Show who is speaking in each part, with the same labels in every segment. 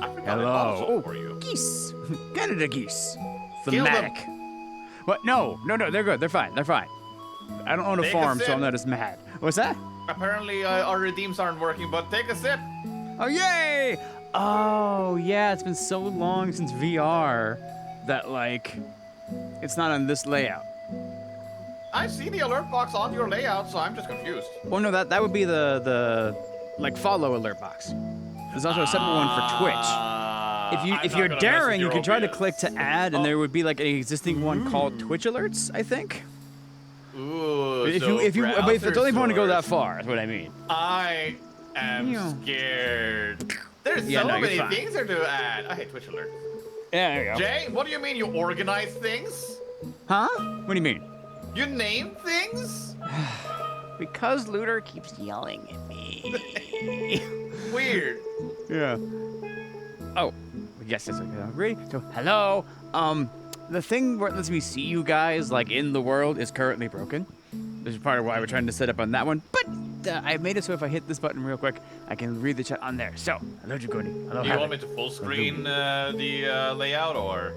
Speaker 1: I forgot
Speaker 2: Hello.
Speaker 1: it also
Speaker 2: Oh,
Speaker 1: for you.
Speaker 2: geese. Canada geese.
Speaker 1: Kill them.
Speaker 2: Thematic. What? No, they're good. They're fine. I don't own a
Speaker 1: Take a
Speaker 2: farm, so
Speaker 1: sip.
Speaker 2: I'm not as mad. What's that?
Speaker 1: Apparently, our redeems aren't working, but take a sip.
Speaker 2: Oh, yay! Oh, yeah, it's been so long since VR that, like, it's not on this layout.
Speaker 1: I see the alert box on your layout, so I'm just confused.
Speaker 2: Well, no, that would be the like, follow alert box. There's also a separate one for Twitch. If you're daring, you can try to click to add, and there would be, like, an existing one called Twitch Alerts, I think.
Speaker 1: Ooh,
Speaker 2: If
Speaker 1: so
Speaker 2: you but if it's only want to go that
Speaker 1: browser
Speaker 2: far, that's what I mean.
Speaker 1: I am
Speaker 2: Yeah.
Speaker 1: scared. There's
Speaker 2: Yeah,
Speaker 1: so
Speaker 2: no, you're
Speaker 1: many
Speaker 2: fine.
Speaker 1: things there to add. I hate Twitch Alert.
Speaker 2: Yeah, there you go.
Speaker 1: Jay, what do you mean you organize things?
Speaker 2: Huh? What do you mean?
Speaker 1: You name things?
Speaker 2: Because Looter keeps yelling at me.
Speaker 1: Weird.
Speaker 2: Yeah. Oh, yes, yes, okay, agree. So, hello. The thing where it lets me see you guys, like, in the world is currently broken. This is part of why we're trying to set up on that one. But I made it so if I hit this button real quick, I can read the chat on there. So, hello, Jagoni. Hello,
Speaker 1: Do you want
Speaker 2: Havoc.
Speaker 1: me to full screen the layout, or?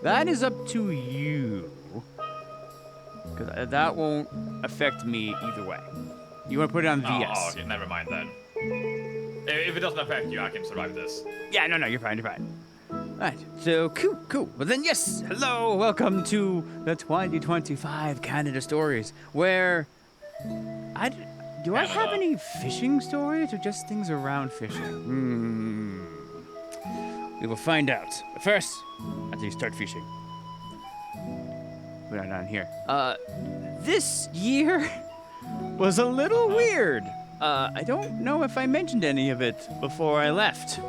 Speaker 2: That is up to you. Because that won't affect me either way. You want to put it on VS.
Speaker 1: Oh, okay, never mind then. If it doesn't affect you, I can survive this.
Speaker 2: Yeah, no, you're fine. Right, so cool. Well then, yes, hello, welcome to the 2025 Canada Stories, where do I have any fishing stories or just things around fishing? We will find out. But first, after you start fishing, we're not down here. This year was a little weird. I don't know if I mentioned any of it before I left.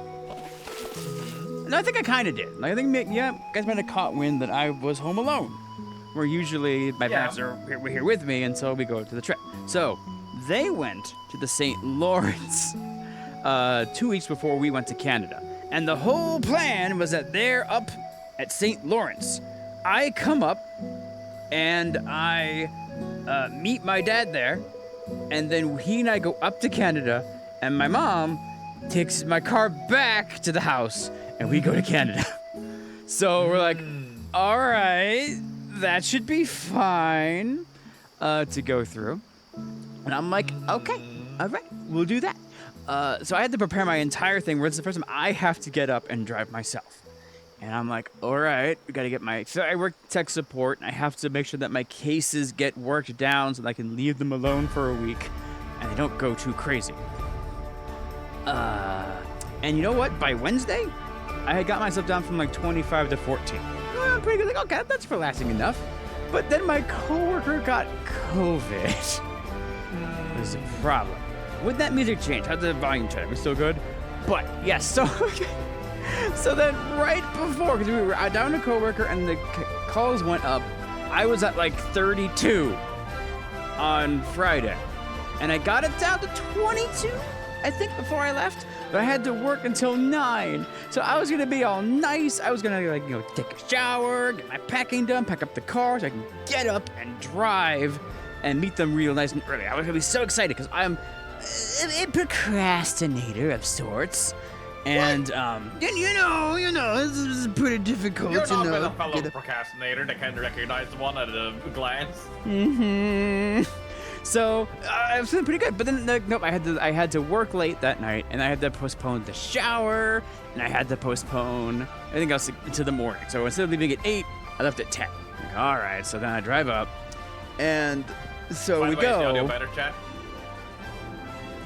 Speaker 2: No, I think I kind of did. Like, I think, you guys might have caught wind that I was home alone. Where usually my parents are here with me, and so we go to the trip. So, they went to the St. Lawrence 2 weeks before we went to Canada. And the whole plan was that they're up at St. Lawrence. I come up, and I meet my dad there, and then he and I go up to Canada, and my mom takes my car back to the house, and we go to Canada. So we're like, all right, that should be fine to go through. And I'm like, okay, all right, we'll do that. So I had to prepare my entire thing, where it's the first time I have to get up and drive myself. And I'm like, all right, we got to get so I work tech support, and I have to make sure that my cases get worked down so that I can leave them alone for a week, and they don't go too crazy. And you know what? By Wednesday, I had got myself down from like 25 to 14. Well, I'm pretty good. Like, okay, that's relaxing enough. But then my coworker got COVID. There's a problem. With that music change, how'd the volume check? We're still good? But, yes, so... So then right before, because we were down to coworker and the calls went up, I was at like 32 on Friday. And I got it down to 22, I think, before I left. But I had to work until 9. So I was going to be all nice. I was going to, like, take a shower, get my packing done, pack up the car so I can get up and drive and meet them real nice and early. I was going to be so excited because I'm a procrastinator of sorts. And, you know, this is pretty difficult,
Speaker 1: You're not with a fellow procrastinator that can recognize one at a glance.
Speaker 2: So, I was feeling pretty good, but then, nope, I had to work late that night, and I had to postpone the shower, and I had to postpone everything else to the morning. So instead of leaving at 8, I left at 10. Like, all right, so then I drive up, and so
Speaker 1: By
Speaker 2: we
Speaker 1: the way, is the
Speaker 2: go.
Speaker 1: audio better, chat?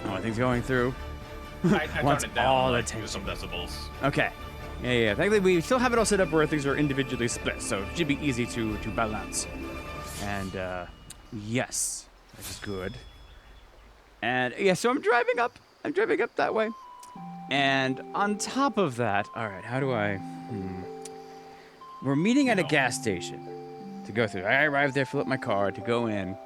Speaker 2: Oh, I think going through.
Speaker 1: I
Speaker 2: Wants
Speaker 1: turned it down,
Speaker 2: all
Speaker 1: like,
Speaker 2: attention.
Speaker 1: some decibels.
Speaker 2: Okay. Yeah. Thankfully, we still have it all set up where things are individually split, so it should be easy to balance. And, yes, which is good. And, yeah, so I'm driving up that way. And on top of that, all right, how do I... We're meeting at a gas station to go through. I arrive there, fill up my car to go in,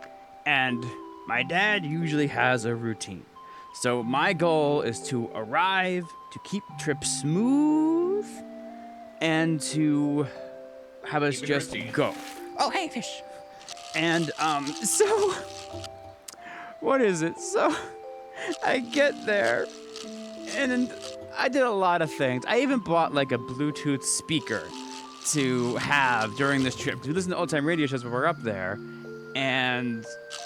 Speaker 2: and my dad usually has a routine. So my goal is to arrive, to keep the trip smooth, and to have us just go. Oh, hey, fish. And, so, what is it? So, I get there, and I did a lot of things. I even bought like a Bluetooth speaker to have during this trip. We listen to old time radio shows when we're up there. And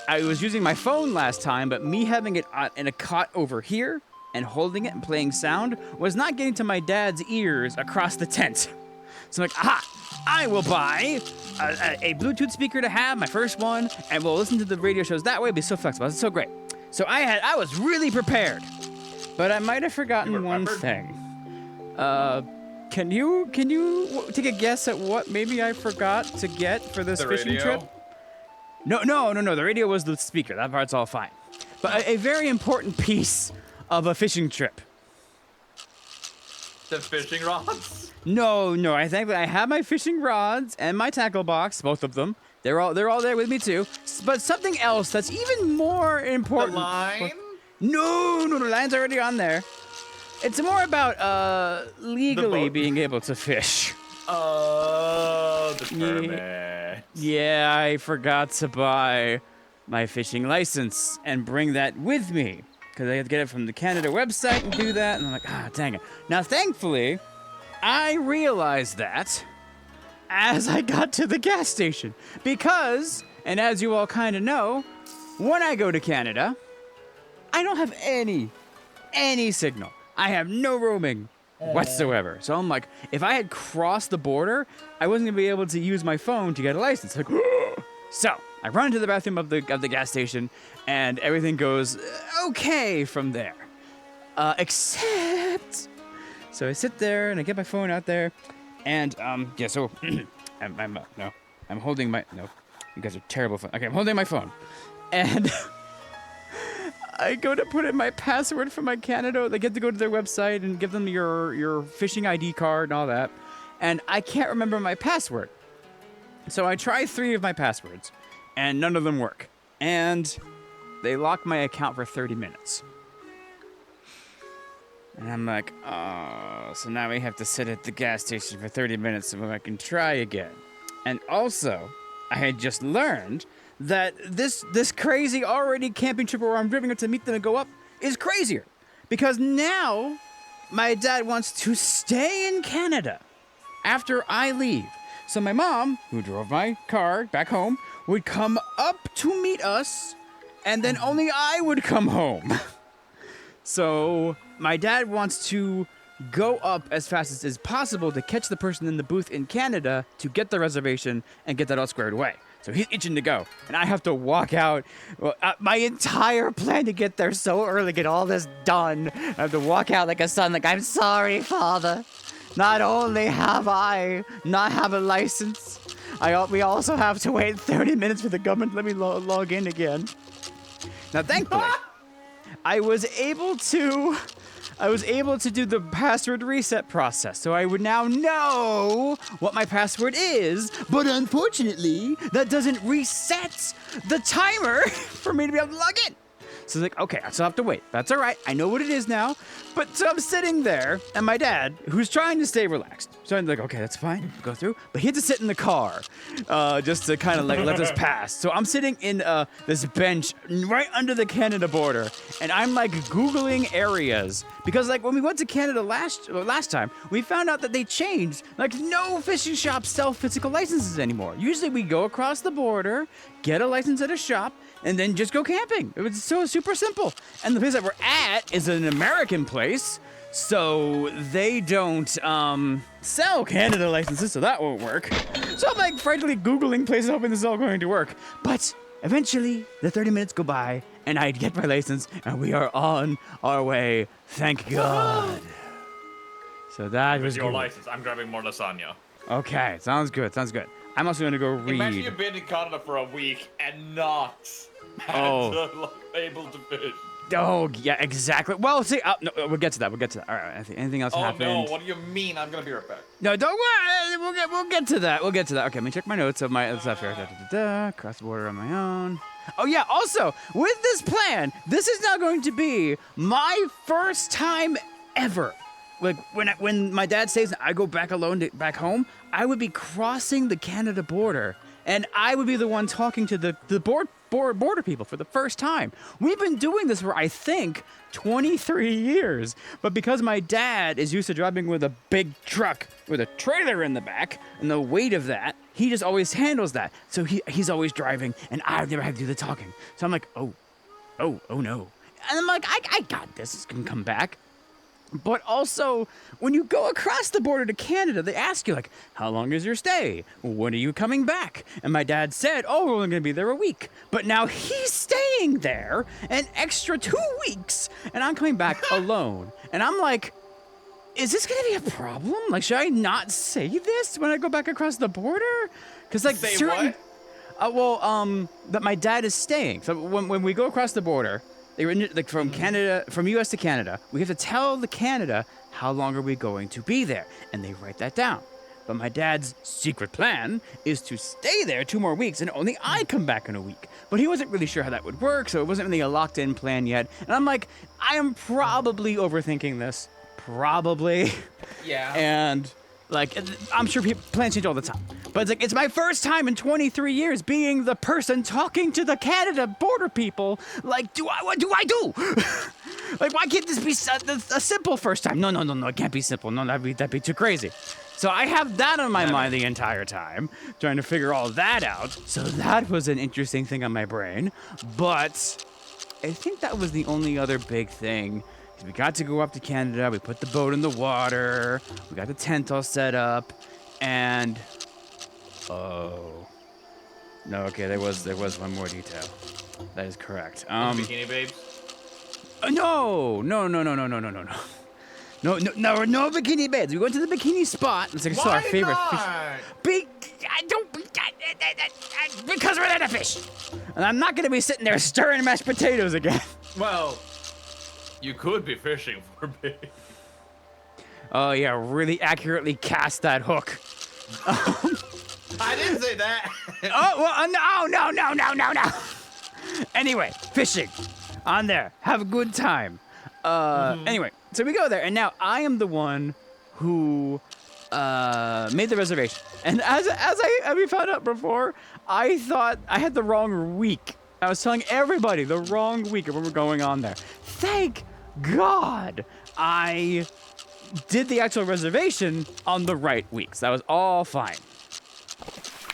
Speaker 2: I was using my phone last time, but me having it in a cot over here and holding it and playing sound was not getting to my dad's ears across the tent. So I'm like, aha, I will buy a Bluetooth speaker to have, my first one, and we'll listen to the radio shows that way. It'll be so flexible. It's so great. So I was really prepared, but I might have forgotten one thing. Can you take a guess at what maybe I forgot to get for this fishing trip? No. The radio was the speaker. That part's all fine. But a very important piece of a fishing trip.
Speaker 1: The fishing rods?
Speaker 2: No. I think that I have my fishing rods and my tackle box, both of them. They're all there with me too. But something else that's even more important.
Speaker 1: The line?
Speaker 2: No. The line's already on there. It's more about legally being able to fish.
Speaker 1: Oh, the permit.
Speaker 2: Yeah, I forgot to buy my fishing license and bring that with me because I had to get it from the Canada website and do that. And I'm like, dang it. Now, thankfully, I realized that as I got to the gas station because, and as you all kind of know, when I go to Canada, I don't have any signal. I have no roaming whatsoever. So I'm like, if I had crossed the border, I wasn't gonna be able to use my phone to get a license. Like, so I run to the bathroom of the gas station, and everything goes okay from there. Except, so I sit there and I get my phone out there, and so I'm holding my you guys are terrible. Okay, I'm holding my phone, and. I go to put in my password for my Canada. They get to go to their website and give them your fishing ID card and all that. And I can't remember my password. So I try 3 of my passwords, and none of them work. And they lock my account for 30 minutes. And I'm like, oh, so now we have to sit at the gas station for 30 minutes so I can try again. And also, I had just learned that this crazy already camping trip where I'm driving up to meet them and go up is crazier. Because now my dad wants to stay in Canada after I leave. So my mom, who drove my car back home, would come up to meet us, and then only I would come home. So my dad wants to go up as fast as is possible to catch the person in the booth in Canada to get the reservation and get that all squared away. So he's itching to go, and I have to walk out. My entire plan to get there so early, get all this done. I have to walk out like a son, like, I'm sorry, Father. Not only have I not have a license, we also have to wait 30 minutes for the government to let me log in again. Now, thankfully, I was able to do the password reset process, so I would now know what my password is, but unfortunately, that doesn't reset the timer for me to be able to log in. So it's like, okay, I still have to wait. That's all right. I know what it is now. But so I'm sitting there, and my dad, who's trying to stay relaxed, so I'm like, okay, that's fine, go through. But he had to sit in the car just to kind of like let us pass. So I'm sitting in this bench right under the Canada border, and I'm like Googling areas. Because like when we went to Canada last time, we found out that they changed. Like no fishing shops sell physical licenses anymore. Usually we go across the border, get a license at a shop, and then just go camping. It was so super simple. And the place that we're at is an American place, so they don't sell Canada licenses, so that won't work. So I'm like frantically Googling places hoping this is all going to work. But eventually, the 30 minutes go by, and I get my license, and we are on our way. Thank God. So that was
Speaker 1: your
Speaker 2: good.
Speaker 1: license. I'm grabbing more lasagna.
Speaker 2: Okay, sounds good. I'm also going to go read.
Speaker 1: Imagine you've been in Canada for a week and not able to fish.
Speaker 2: Oh, yeah, exactly. Well, see, no, we'll get to that. All right, anything else happened?
Speaker 1: Oh, no, what do you mean? I'm going to be right back.
Speaker 2: No, don't worry. We'll get to that. Okay, let me check my notes of my stuff here. Cross the border on my own. Oh, yeah, also, with this plan, this is now going to be my first time ever. Like, when my dad stays and I go back alone back home, I would be crossing the Canada border, and I would be the one talking to the border people for the first time. We've been doing this for, I think, 23 years. But because my dad is used to driving with a big truck with a trailer in the back and the weight of that, he just always handles that. So he's always driving and I never have to do the talking. So I'm like, oh no. And I'm like, I got this. It's gonna come back. But also, when you go across the border to Canada, they ask you, like, how long is your stay? When are you coming back? And my dad said, oh, we're only going to be there a week. But now he's staying there an extra 2 weeks, and I'm coming back alone. And I'm like, is this going to be a problem? Like, should I not say this when I go back across the border? Because, like,
Speaker 1: Say
Speaker 2: certain...
Speaker 1: what?
Speaker 2: That my dad is staying. So when we go across the border... They were like from Canada, from U.S. to Canada. We have to tell the Canada how long are we going to be there, and they write that down. But my dad's secret plan is to stay there 2 more weeks, and only I come back in a week. But he wasn't really sure how that would work, so it wasn't really a locked-in plan yet. And I'm like, I am probably overthinking this, probably.
Speaker 1: Yeah.
Speaker 2: And like, I'm sure plans change all the time. But it's like, it's my first time in 23 years being the person talking to the Canada border people. Like, what do I do? Like, why can't this be a simple first time? No, it can't be simple. No, that'd be too crazy. So I have that on my mind the entire time, trying to figure all that out. So that was an interesting thing on my brain. But I think that was the only other big thing. We got to go up to Canada, we put the boat in the water, we got the tent all set up, and... Oh. No, okay, there was one more detail. That is correct.
Speaker 1: Bikini babes?
Speaker 2: No, bikini babes. We went to the bikini spot. It's like, our favorite fish. Because we're there to fish. And I'm not going to be sitting there stirring mashed potatoes again.
Speaker 1: Well... You could be fishing for bait.
Speaker 2: Oh yeah, really accurately cast that hook.
Speaker 1: I didn't say that.
Speaker 2: No. Anyway, fishing. On there. Have a good time. Anyway, so we go there, and now I am the one who made the reservation. And as we found out before, I thought I had the wrong week. I was telling everybody the wrong week of when we're going on there. Thank God I did the actual reservation on the right weeks. That was all fine.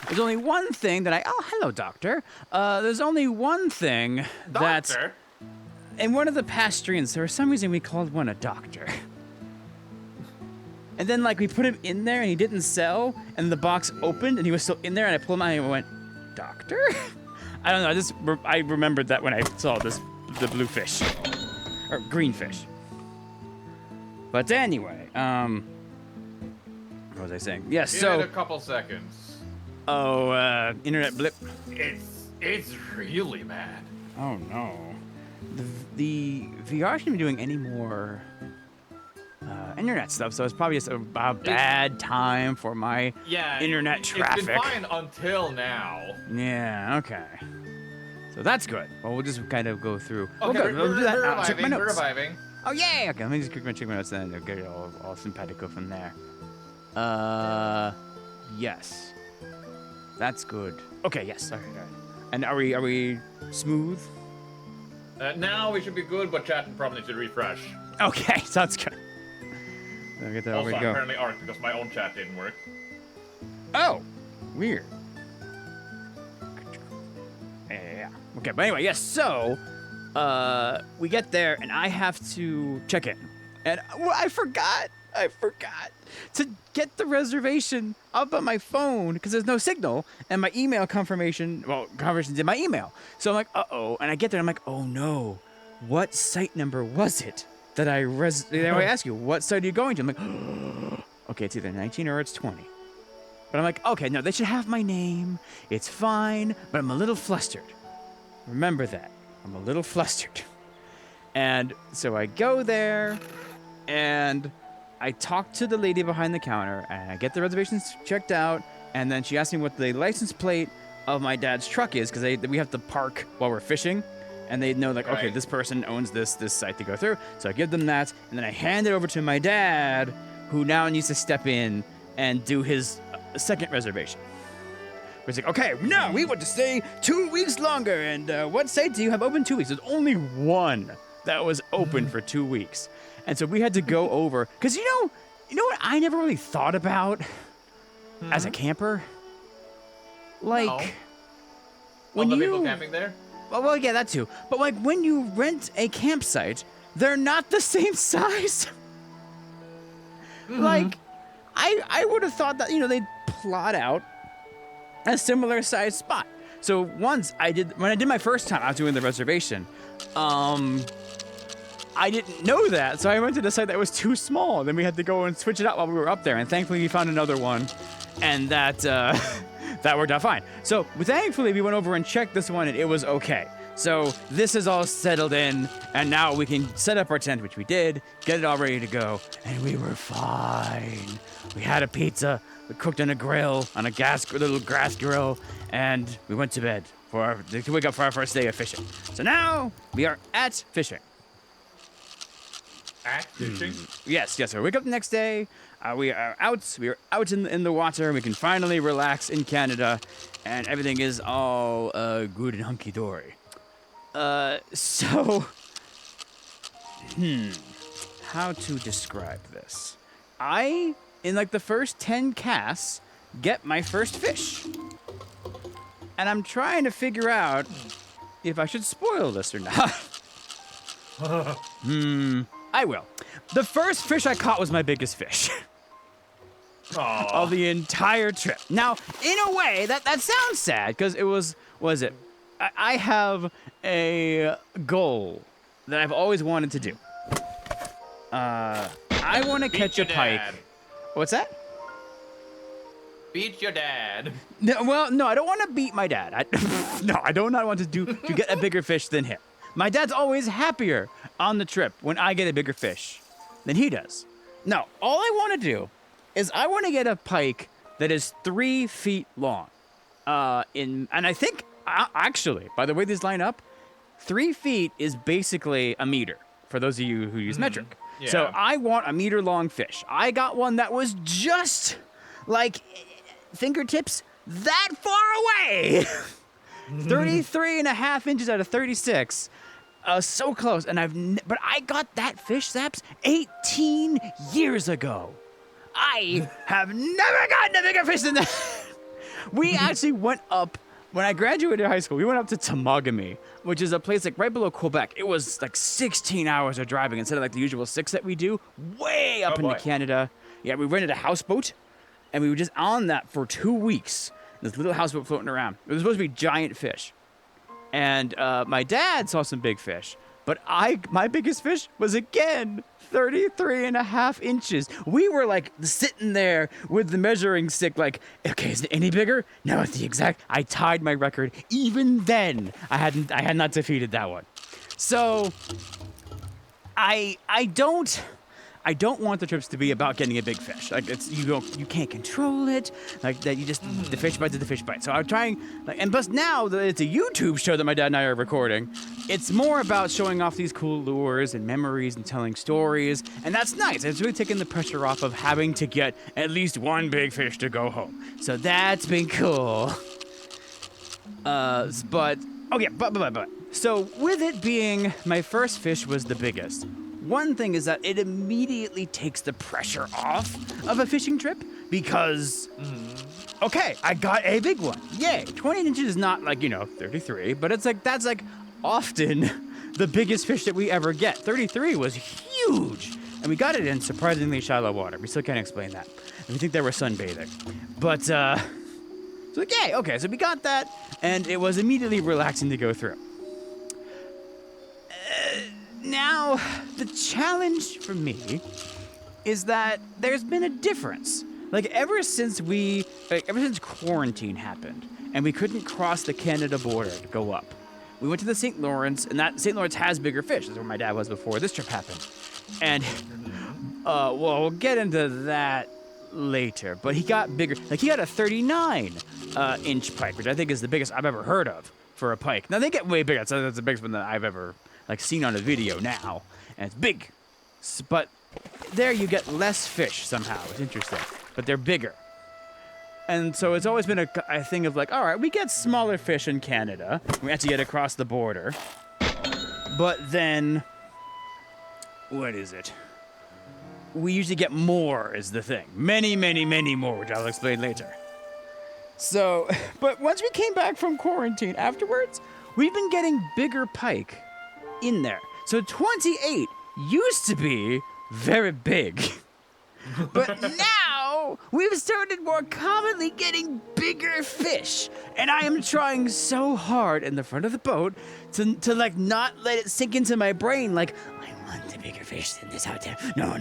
Speaker 2: There's only one thing that oh, hello, doctor. There's only one thing that... In one of the past streams, for some reason we called one a doctor. And then, like, we put him in there and he didn't sell, and the box opened and he was still in there, and I pulled him out and I went, doctor? I don't know, I remembered that when I saw the blue fish. Or green fish. But anyway, what was I saying? Yes,
Speaker 1: Give it a couple seconds.
Speaker 2: Oh, internet blip.
Speaker 1: It's really bad.
Speaker 2: Oh no. The VR shouldn't be doing any more internet stuff, so it's probably just a bad time for my internet traffic.
Speaker 1: It's been fine until now.
Speaker 2: Yeah, okay. So that's good. Well, we'll just kind of go through.
Speaker 1: Okay,
Speaker 2: we'll do that.
Speaker 1: we're
Speaker 2: Check my
Speaker 1: reviving. We're
Speaker 2: notes.
Speaker 1: reviving.
Speaker 2: Oh, yeah. Okay, let me just quickly check my notes and then get it all simpatico from there. Yes. That's good. Okay, yes. All right. And are we smooth?
Speaker 1: Now we should be good, but chat probably needs to refresh.
Speaker 2: Okay, sounds good. I'll get that
Speaker 1: Also,
Speaker 2: over
Speaker 1: I'm
Speaker 2: to go.
Speaker 1: currently arc because my own chat didn't work.
Speaker 2: Oh, weird. Yeah. Okay, but anyway, yes. So, we get there, and I have to check in, and I forgot to get the reservation up on my phone because there's no signal, and my email confirmation's in my email. So I'm like, uh-oh, and I get there, and I'm like, oh no, what site number was it that I ask you, what site are you going to? I'm like, okay, it's either 19 or it's 20. But I'm like, okay, no, they should have my name. It's fine, but I'm a little flustered. Remember that. I'm a little flustered. And so I go there, and I talk to the lady behind the counter, and I get the reservations checked out, and then she asked me what the license plate of my dad's truck is, because we have to park while we're fishing, and they know, like, okay, this person owns this site to go through. So I give them that, and then I hand it over to my dad, who now needs to step in and do his second reservation. It's like, okay, no, we want to stay 2 weeks longer. And what site do you have open 2 weeks? There's only one that was open for 2 weeks. And so we had to go over, because you know what I never really thought about as a camper? Like,
Speaker 1: No.
Speaker 2: when
Speaker 1: All the
Speaker 2: you...
Speaker 1: people camping there?
Speaker 2: Well, yeah, that too. But like when you rent a campsite, they're not the same size. Like, I would have thought that, they'd plot out a similar sized spot. So once when I did my first time, I was doing the reservation. I didn't know that, so I went to the site that was too small. Then we had to go and switch it out while we were up there, and thankfully we found another one, and that that worked out fine. So thankfully we went over and checked this one, and it was okay. So this is all settled in, and now we can set up our tent, which we did, get it all ready to go, and we were fine. We had a pizza, we cooked on a grill, on a little grass grill, and we went to bed to wake up for our first day of fishing. So now we are at fishing.
Speaker 1: At fishing?
Speaker 2: Yes. So we wake up the next day. We are out. We are out in the water. We can finally relax in Canada, and everything is all good and hunky dory. So, how to describe this? I, in like the first 10 casts, get my first fish, and I'm trying to figure out if I should spoil this or not. I will. The first fish I caught was my biggest fish of the entire trip. Now, in a way, that sounds sad, because it was it? I have a goal that I've always wanted to do. I want to catch a pike.
Speaker 1: Dad.
Speaker 2: What's that?
Speaker 1: Beat your dad.
Speaker 2: No, I don't want to beat my dad. I do not want to get a bigger fish than him. My dad's always happier on the trip when I get a bigger fish than he does. No, all I want to do is I want to get a pike that is 3 feet long. And I think, actually, by the way these line up, 3 feet is basically a meter, for those of you who use metric.
Speaker 1: Yeah.
Speaker 2: So I want a meter-long fish. I got one that was just, like, fingertips that far away. 33 and a half inches out of 36. So close. And but I got that fish, Zaps, 18 years ago. I have never gotten a bigger fish than that. We actually went up, when I graduated high school, we went up to Temagami, which is a place like right below Quebec. It was like 16 hours of driving instead of like the usual 6 that we do, way up into Canada. Yeah, we rented a houseboat, and we were just on that for 2 weeks. This little houseboat floating around. It was supposed to be giant fish. And my dad saw some big fish, but my biggest fish was again 33 and a half inches. We were like sitting there with the measuring stick like, okay, is it any bigger? No, it's the exact. I tied my record. Even then, I had not defeated that one. So I don't want the trips to be about getting a big fish. Like you can't control it. Like that you just the fish bite to the fish bite. So I'm trying and plus now that it's a YouTube show that my dad and I are recording, it's more about showing off these cool lures and memories and telling stories, and that's nice. It's really taking the pressure off of having to get at least one big fish to go home. So that's been cool. But so with it being my first fish was the biggest. One thing is that it immediately takes the pressure off of a fishing trip because, okay, I got a big one. Yay. 20 inches is not like, 33, but it's like, that's like often the biggest fish that we ever get. 33 was huge. And we got it in surprisingly shallow water. We still can't explain that. And we think they were sunbathing. But, so like, yay, okay, so we got that, and it was immediately relaxing to go through. Now, the challenge for me is that there's been a difference. Like, ever since quarantine happened, and we couldn't cross the Canada border to go up, we went to the St. Lawrence, and that St. Lawrence has bigger fish. That's where my dad was before this trip happened. And, we'll get into that later, but he got bigger. Like, he got a 39-inch pike, which I think is the biggest I've ever heard of for a pike. Now, they get way bigger. That's the biggest one that I've ever seen on a video now, and it's big. But there you get less fish somehow. It's interesting, but they're bigger. And so it's always been a thing of like, all right, we get smaller fish in Canada. We have to get across the border. But then, what is it? We usually get more is the thing. Many, many, many more, which I'll explain later. So, but once we came back from quarantine afterwards, we've been getting bigger pike in there. So 28 used to be very big. But now we've started more commonly getting bigger fish. And I am trying so hard in the front of the boat to like not let it sink into my brain like, I want the bigger fish than this out there. No,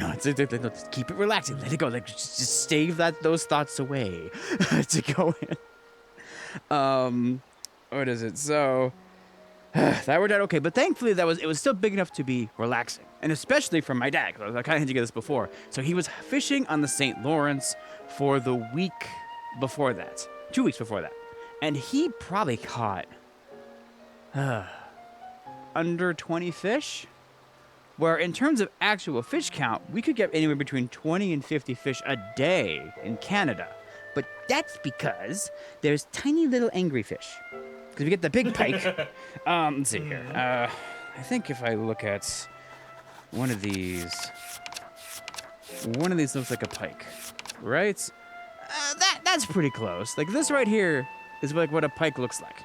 Speaker 2: keep it relaxing. Let it go. Like just stave those thoughts away to go in. What is it? So that worked out okay, but thankfully it was still big enough to be relaxing, and especially for my dad. I kind of hinted at this before. So he was fishing on the St. Lawrence for the week before that, 2 weeks before that, and he probably caught under 20 fish. Where in terms of actual fish count, we could get anywhere between 20 and 50 fish a day in Canada, but that's because there's tiny little angry fish. Because we get the big pike. Let's see here. I think if I look at one of these looks like a pike, right? That's pretty close. Like this right here is like what a pike looks like.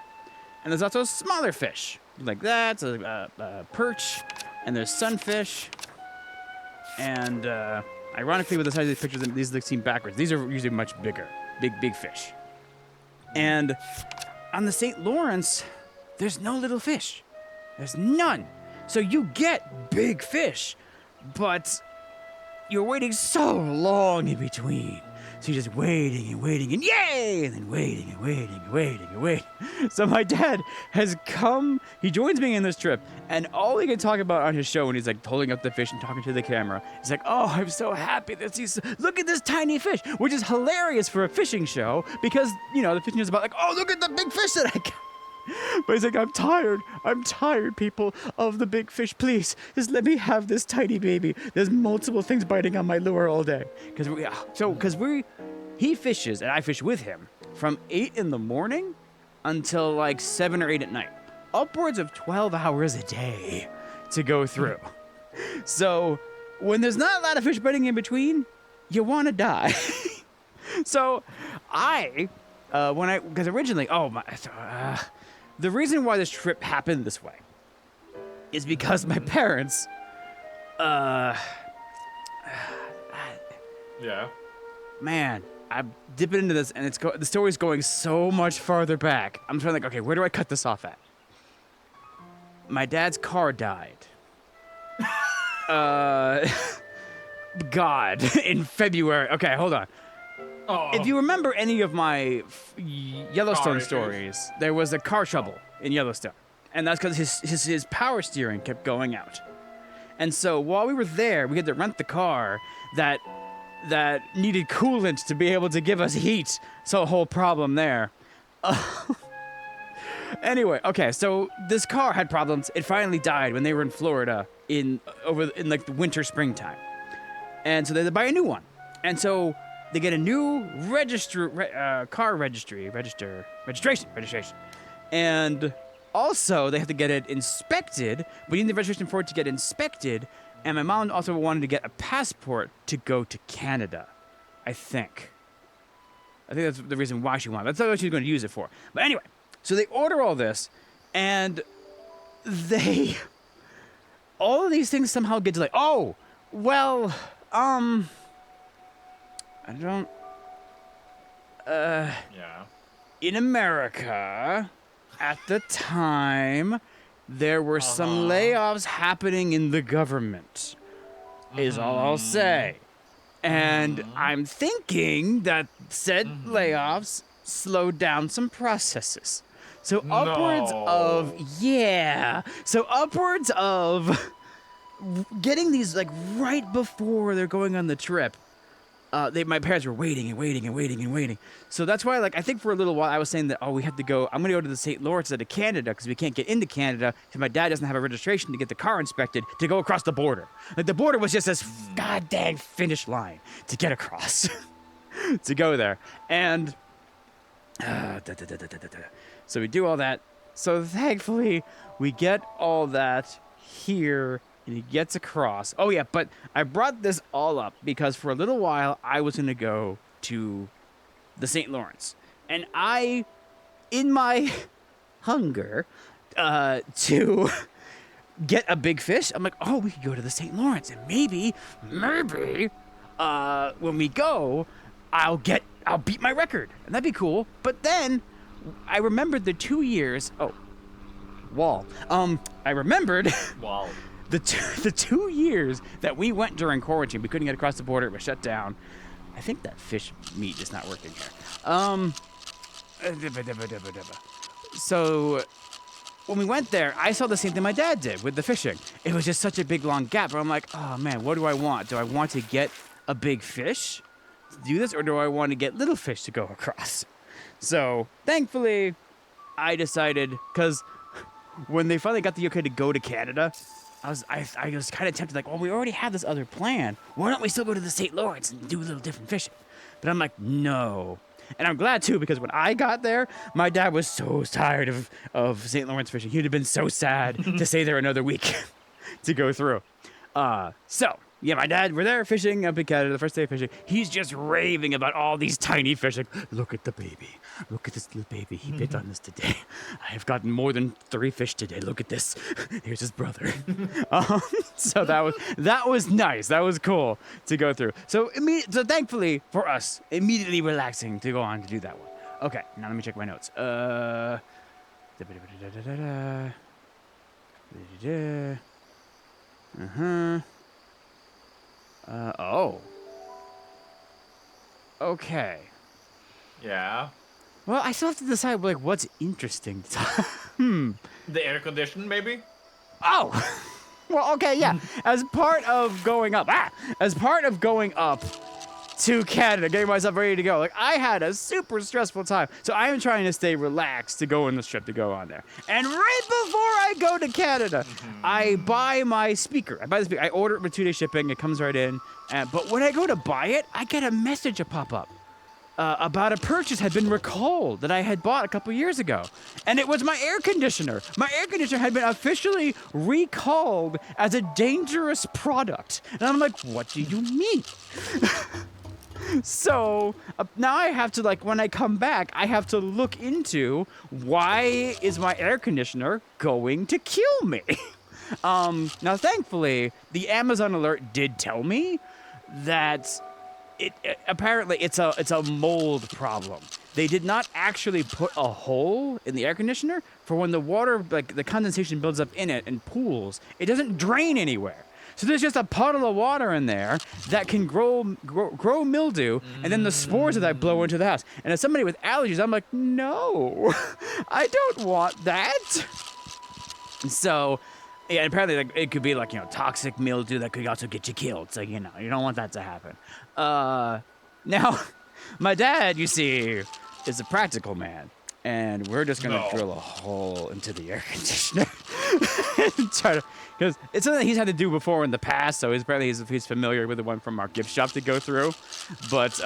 Speaker 2: And there's also smaller fish like that, perch, and there's sunfish. And ironically, with the size of these pictures, these look seen backwards. These are usually much bigger, big fish. And on the St. Lawrence, there's no little fish. There's none. So you get big fish, but you're waiting so long in between. So you're just waiting and waiting and yay! And then waiting and waiting and waiting and waiting. So my dad has come, he joins me in this trip, and all he can talk about on his show when he's like holding up the fish and talking to the camera, he's like, oh, I'm so happy that look at this tiny fish, which is hilarious for a fishing show because, you know, the fishing is about like, oh, look at the big fish that I got. But he's like, I'm tired, people, of the big fish. Please, just let me have this tiny baby. There's multiple things biting on my lure all day. He fishes, and I fish with him, from 8 in the morning until like 7 or 8 at night. Upwards of 12 hours a day to go through. So when there's not a lot of fish biting in between, you want to die. So because originally, the reason why this trip happened this way is because my parents,
Speaker 1: Yeah.
Speaker 2: man, I'm dipping into this and the story's going so much farther back. I'm trying to think, okay, where do I cut this off at? My dad's car died. God, in February. Okay, hold on.
Speaker 1: Oh.
Speaker 2: If you remember any of my Yellowstone stories, there was a car trouble in Yellowstone. And that's because his power steering kept going out. And so while we were there, we had to rent the car that needed coolant to be able to give us heat. So a whole problem there. Anyway, okay, so this car had problems. It finally died when they were in Florida in like the winter, springtime. And so they had to buy a new one. And so they get a new car registration. And also they have to get it inspected. We need the registration for it to get inspected. And my mom also wanted to get a passport to go to Canada, I think that's the reason why she wanted it. That's not what she was going to use it for. But anyway, so they order all this, and all of these things somehow get delayed. Oh, well, I don't,
Speaker 1: Yeah.
Speaker 2: in America, at the time, there were some layoffs happening in the government, is all I'll say. And I'm thinking that said layoffs slowed down some processes. So upwards of getting these like right before they're going on the trip. My parents were waiting and waiting and waiting and waiting. So that's why, like, I think for a little while I was saying that, we have to go. I'm going to go to the St. Lawrence instead of Canada because we can't get into Canada because my dad doesn't have a registration to get the car inspected to go across the border. Like, the border was just this goddamn finish line to get across to go there. And So we do all that. So thankfully, we get all that here, and he gets across. Oh yeah, but I brought this all up because for a little while I was gonna go to the St. Lawrence, and in my hunger to get a big fish, I'm like, oh, we could go to the St. Lawrence, and maybe, when we go, I'll beat my record, and that'd be cool. But then I remembered the 2 years. Oh, wall. I remembered
Speaker 1: Wow.
Speaker 2: the 2 years that we went during quarantine. We couldn't get across the border. It was shut down. I think that fish meat is not working here. So when we went there, I saw the same thing my dad did with the fishing. It was just such a big, long gap. But I'm like, oh man, what do I want? Do I want to get a big fish to do this, or do I want to get little fish to go across? So thankfully, I decided, because when they finally got the okay to go to Canada, I was kind of tempted, like, well, we already have this other plan. Why don't we still go to the St. Lawrence and do a little different fishing? But I'm like, no. And I'm glad, too, because when I got there, my dad was so tired of St. Lawrence fishing. He'd have been so sad to stay there another week to go through. So, yeah, my dad, we're there fishing up in Canada, the first day of fishing. He's just raving about all these tiny fish. Like, look at the baby. Look at this little baby. He bit on this today. I have gotten more than 3 fish today. Look at this. Here's his brother. So that was nice. That was cool to go through. So thankfully for us, immediately relaxing to go on to do that one. Okay, now let me check my notes. Oh. Okay.
Speaker 1: Yeah.
Speaker 2: Well, I still have to decide, like, what's interesting to talk.
Speaker 1: The air condition, maybe?
Speaker 2: Oh! Well, okay, yeah. As part of going up to Canada, getting myself ready to go, like, I had a super stressful time. So I am trying to stay relaxed to go on this trip, to go on there. And right before I go to Canada, I buy my speaker. I order it with 2-day shipping. It comes right in. But when I go to buy it, I get a message pop up. About a purchase had been recalled that I had bought a couple years ago. And it was my air conditioner. My air conditioner had been officially recalled as a dangerous product. And I'm like, what do you mean? So now I have to, like, when I come back, I have to look into why is my air conditioner going to kill me? Now, thankfully, the Amazon alert did tell me that apparently it's a mold problem. They did not actually put a hole in the air conditioner for when the water, like the condensation builds up in it and pools. It doesn't drain anywhere. So there's just a puddle of water in there that can grow mildew, and then the spores of that blow into the house. And as somebody with allergies, I'm like, no, I don't want that. So, yeah, apparently, like, it could be like, toxic mildew that could also get you killed. So, you don't want that to happen. Now, my dad, you see, is a practical man. And we're just going to drill a hole into the air conditioner. Because it's something he's had to do before in the past, so he's familiar with the one from our gift shop to go through. But,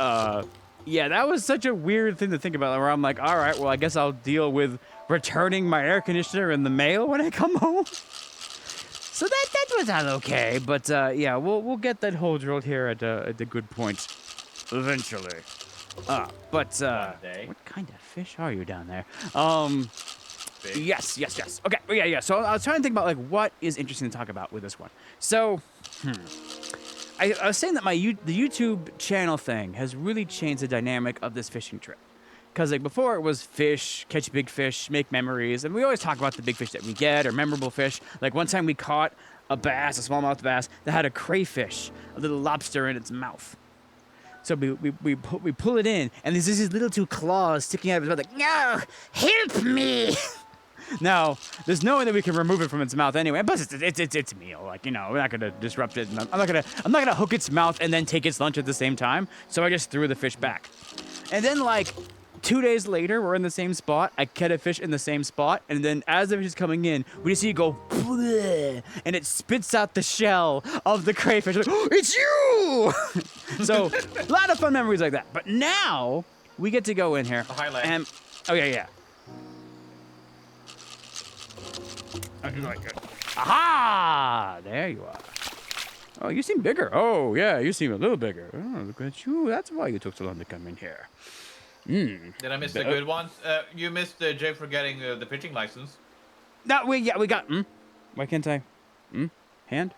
Speaker 2: yeah, that was such a weird thing to think about, where I'm like, all right, well, I guess I'll deal with returning my air conditioner in the mail when I come home. So that was all okay, but yeah, we'll get that hole drilled here at the good point eventually. But what kind of fish are you down there?
Speaker 1: Big.
Speaker 2: Yes. Okay, yeah. So I was trying to think about, like, what is interesting to talk about with this one. So, I was saying that the YouTube channel thing has really changed the dynamic of this fishing trip. Because, like, before it was fish, catch big fish, make memories, and we always talk about the big fish that we get or memorable fish. Like, one time we caught a smallmouth bass that had a crayfish, a little lobster in its mouth. So we pull it in, and there's these little 2 claws sticking out of its mouth, like, no, help me. Now, there's no way that we can remove it from its mouth anyway. Plus, it's a meal. Like, we're not gonna disrupt it. I'm not gonna hook its mouth and then take its lunch at the same time. So I just threw the fish back, and then, like, 2 days later, we're in the same spot. I catch a fish in the same spot, and then as the fish is coming in, we just see it go, bleh, and it spits out the shell of the crayfish. Like, oh, it's you! So, a lot of fun memories like that. But now, we get to go in here.
Speaker 1: The highlight.
Speaker 2: And oh yeah. Aha! There you are. Oh, you seem bigger. Oh yeah, you seem a little bigger. Oh, look at you. That's why you took so long to come in here.
Speaker 1: Did I miss the good ones? You missed Jay for getting the pitching license.
Speaker 2: No, we got. Why can't I? Hand?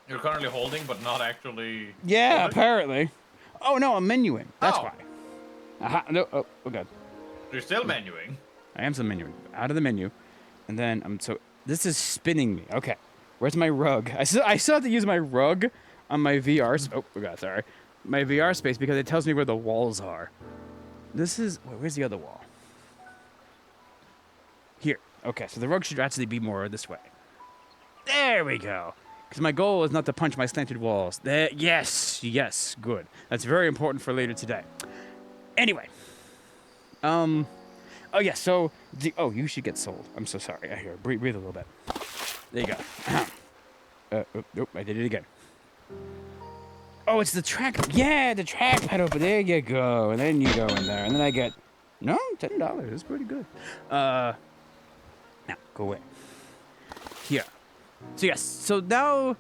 Speaker 1: You're currently holding, but not actually.
Speaker 2: Yeah,
Speaker 1: holding?
Speaker 2: apparently. Oh no, I'm menuing. That's
Speaker 1: Oh.
Speaker 2: why. Aha! No. Oh god.
Speaker 1: You're still menuing.
Speaker 2: I am still menuing. Out of the menu, and then I'm so. This is spinning me. Okay. Where's my rug? I still have to use my rug on my VR. Oh god, sorry. My VR space because it tells me where the walls are. This is. Where's the other wall? Here. Okay, so the rug should actually be more this way. There we go. Because my goal is not to punch my slanted walls. There. Yes. Good. That's very important for later today. Anyway. Oh yeah. So. Oh, you should get sold. I'm so sorry. I hear. Breathe a little bit. There you go. Nope. I did it again. Oh, it's the track. Yeah, the track pedal. But there you go. And then you go in there, and then I get. No, $10. That's pretty good. Now go away. Here. So yes. So now,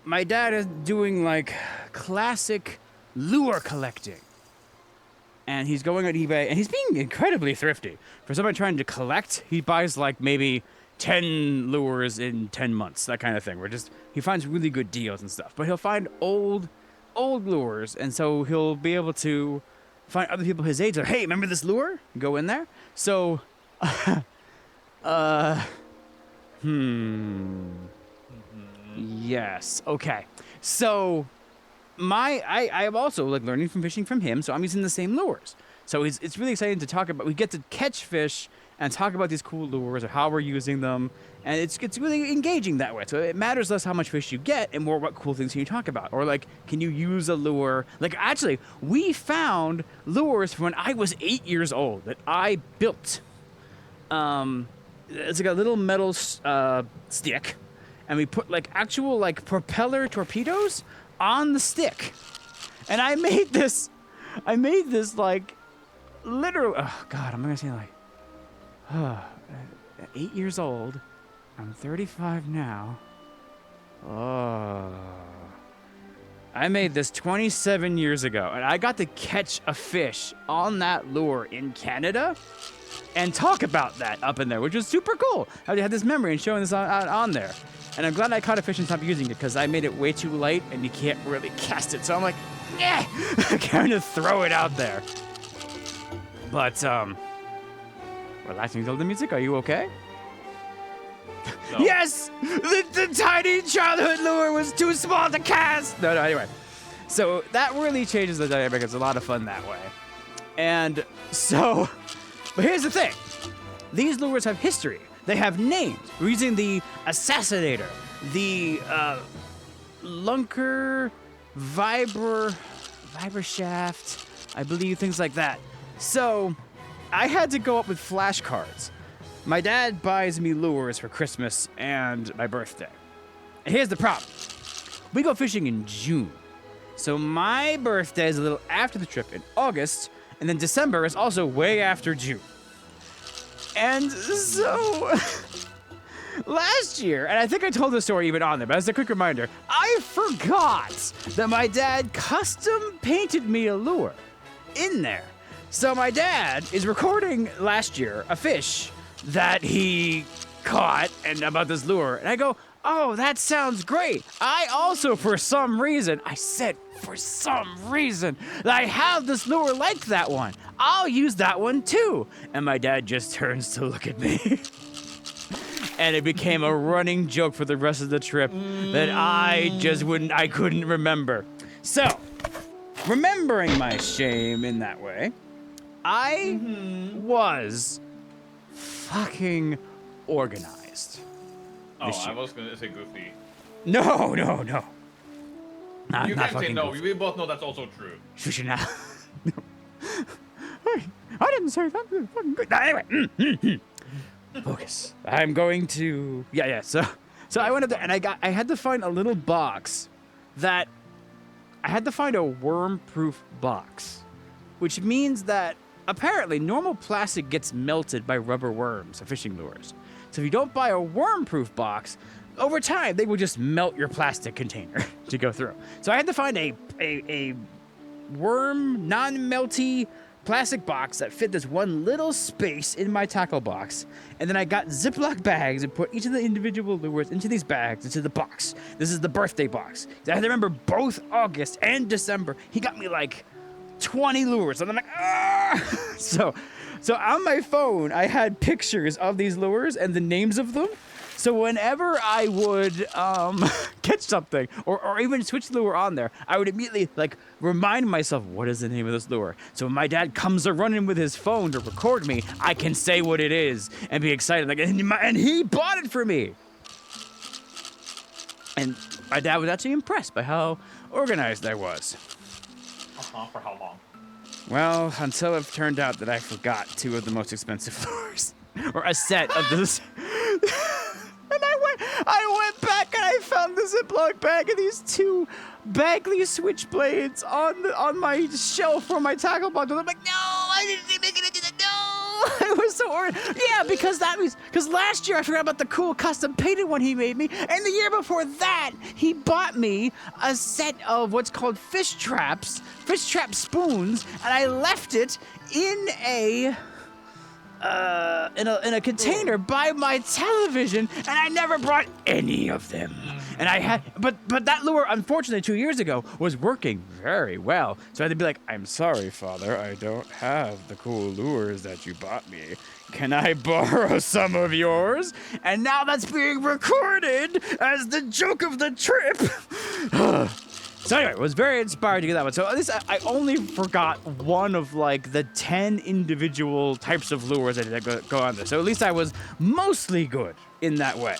Speaker 2: my dad is doing like classic lure collecting. And he's going on eBay, and he's being incredibly thrifty. For somebody trying to collect, he buys like maybe 10 lures in 10 months, that kind of thing. He finds really good deals and stuff. But he'll find old lures, and so he'll be able to find other people his age. Like, hey, remember this lure? Go in there. So, Yes. Okay. So. I am also like learning from fishing from him, so I'm using the same lures. So it's really exciting to talk about. We get to catch fish and talk about these cool lures or how we're using them, and it's really engaging that way. So it matters less how much fish you get and more what cool things can you talk about, or like can you use a lure? Like actually, we found lures from when I was 8 years old that I built. It's like a little metal stick, and we put like actual like propeller torpedoes on the stick, and I made this like literally. Oh God, I'm gonna say like, 8 years old. I'm 35 now. Oh, I made this 27 years ago, and I got to catch a fish on that lure in Canada, and talk about that up in there, which was super cool. I had this memory and showing this on there. And I'm glad I caught a fish and stopped using it because I made it way too light and you can't really cast it. So I'm like, yeah, I kind of throw it out there. But, relaxing to the music. Are you okay?
Speaker 1: No.
Speaker 2: Yes! The tiny childhood lure was too small to cast! No, anyway. So that really changes the dynamic. It's a lot of fun that way. And so, but here's the thing. These lures have history. They have names. We're using the Assassinator, the Lunker, Vibrashaft, I believe, things like that. So I had to go up with flashcards. My dad buys me lures for Christmas and my birthday. And here's the problem. We go fishing in June. So my birthday is a little after the trip in August, and then December is also way after June. And so, last year, and I think I told this story even on there, but as a quick reminder, I forgot that my dad custom painted me a lure in there. So my dad is recording last year a fish that he caught and about this lure. And I go, oh, that sounds great. I also, for some reason, I have this lure like that one. I'll use that one too. And my dad just turns to look at me. And it became a running joke for the rest of the trip that I couldn't remember. So, remembering my shame in that way, I was fucking organized.
Speaker 1: Oh, I was gonna say goofy.
Speaker 2: No.
Speaker 1: You can't say no. We both know that's also true.
Speaker 2: Shush now. I didn't say that. Fucking good. Anyway, focus. I'm going to. Yeah. So I went up there and I had to find a little box that I had to find a worm-proof box which means that apparently normal plastic gets melted by rubber worms or fishing lures. So if you don't buy a worm-proof box, over time they will just melt your plastic container to go through. So I had to find a worm, non-melty plastic box that fit this one little space in my tackle box. And then I got Ziploc bags and put each of the individual lures into these bags, into the box. This is the birthday box. I remember both August and December, he got me like 20 lures. And I'm like, ah! So on my phone, I had pictures of these lures and the names of them. So whenever I would catch something or even switch the lure on there, I would immediately like remind myself, what is the name of this lure? So when my dad comes running with his phone to record me, I can say what it is and be excited. Like, and he bought it for me. And my dad was actually impressed by how organized I was.
Speaker 1: For how long?
Speaker 2: Well, until it turned out that I forgot 2 of the most expensive lures. Or a set of this. And I went back and I found the Ziploc bag of these 2 Bagley switchblades on my shelf for my tackle box. And I'm like, no, I didn't even get into that. No, it was so yeah, because last year I forgot about the cool custom painted one he made me, and the year before that he bought me a set of what's called fish trap spoons, and I left it in a container by my television, and I never brought any of them. And I had, but that lure, unfortunately, 2 years ago was working very well. So I had to be like, I'm sorry, Father, I don't have the cool lures that you bought me. Can I borrow some of yours? And now that's being recorded as the joke of the trip. So anyway, I was very inspired to get that one. So at least I only forgot one of like the 10 individual types of lures that did go on there. So at least I was mostly good in that way.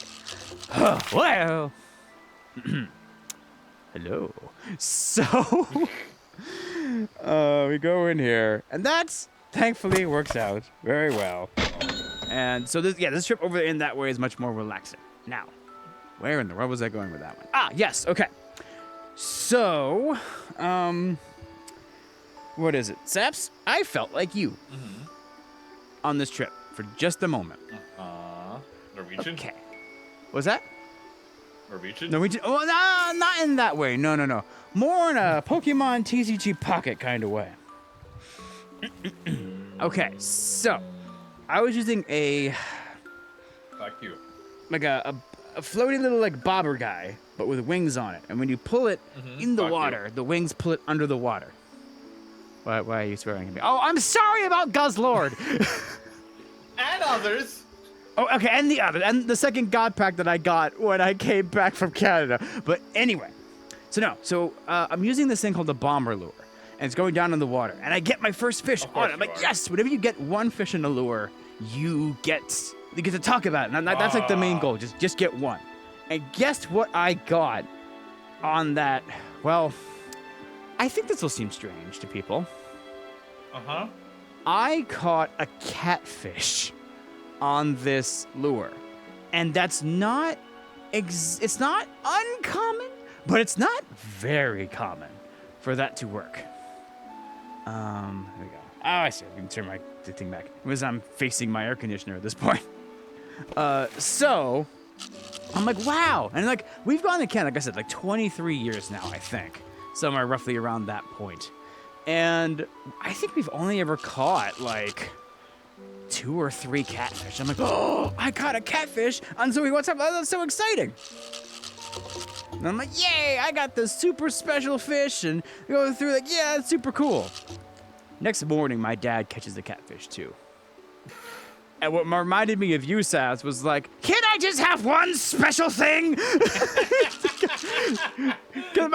Speaker 2: Well, hello. So we go in here, and that's thankfully works out very well. And so this trip over in that way is much more relaxing. Now, where in the world was I going with that one? Ah, yes, okay. So, what is it? Saps, I felt like you on this trip for just a moment.
Speaker 1: Norwegian?
Speaker 2: Okay. What's that?
Speaker 1: Norwegian?
Speaker 2: Norwegian? Oh, no, not in that way. No. More in a Pokemon TCG Pocket kind of way. Okay, so, I was using a...
Speaker 1: Like you.
Speaker 2: Like a floating little like bobber guy, but with wings on it. And when you pull it in the water, the wings pull it under the water. Why are you swearing at me? Oh, I'm sorry about Guzzlord.
Speaker 1: And others.
Speaker 2: Oh, okay, and the second God Pack that I got when I came back from Canada. But anyway, so I'm using this thing called the bomber lure, and it's going down in the water, and I get my first fish on it. I'm like, yes, whenever you get one fish in a lure, you get to talk about it. And that's like the main goal, just get one. And guess what I got on that? Well, I think this will seem strange to people. I caught a catfish on this lure. And that's not, it's not uncommon, but it's not very common for that to work. There we go. Oh, I see. I can turn the thing back. Because I'm facing my air conditioner at this point. So, I'm like, wow. And like, we've gone to Canada, like I said, like 23 years now, I think. Somewhere roughly around that point. And I think we've only ever caught like 2 or 3 catfish. I'm like, oh, I caught a catfish on Zoe WhatsApp. That's so exciting. And I'm like, yay, I got this super special fish. And go through like, yeah, it's super cool. Next morning, my dad catches the catfish too. And what reminded me of you, Sass, was like, can I just have one special thing? Because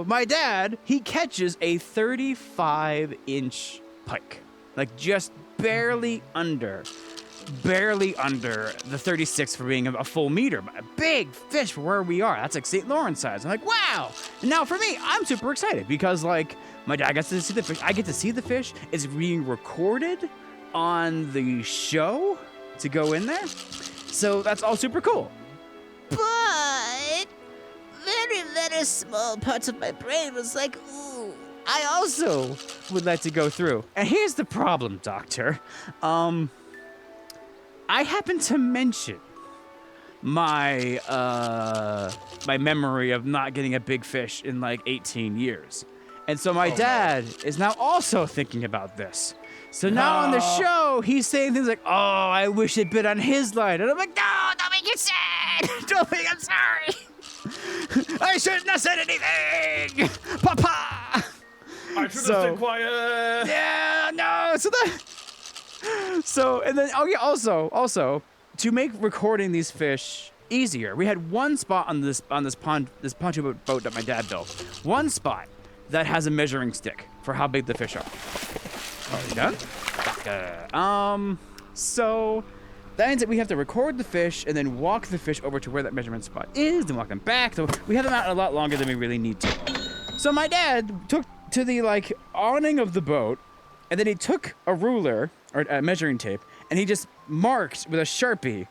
Speaker 2: my dad, he catches a 35-inch pike. Like just barely under the 36 for being a full meter. A big fish for where we are. That's like St. Lawrence size. I'm like, wow. And now for me, I'm super excited because like my dad gets to see the fish. I get to see the fish. It's being recorded on the show to go in there. So that's all super cool. But very, very small parts of my brain was like, ooh, I also would like to go through. And here's the problem, Doctor. I happen to mention my my memory of not getting a big fish in like 18 years. And so my dad is now also thinking about this. So now on the show, he's saying things like, "Oh, I wish it bit on his line." And I'm like, "No, don't make it sad. Don't make I'm sorry. I shouldn't have said anything. Papa."
Speaker 1: I should have stayed quiet.
Speaker 2: Yeah, no. So and then also to make recording these fish easier, we had one spot on this pontoon boat that my dad built. One spot that has a measuring stick for how big the fish are. Oh, you done? So that means that we have to record the fish and then walk the fish over to where that measurement spot is, then walk them back. So we have them out a lot longer than we really need to. So my dad took to the awning of the boat, and then he took a ruler or a measuring tape, and he just marked with a Sharpie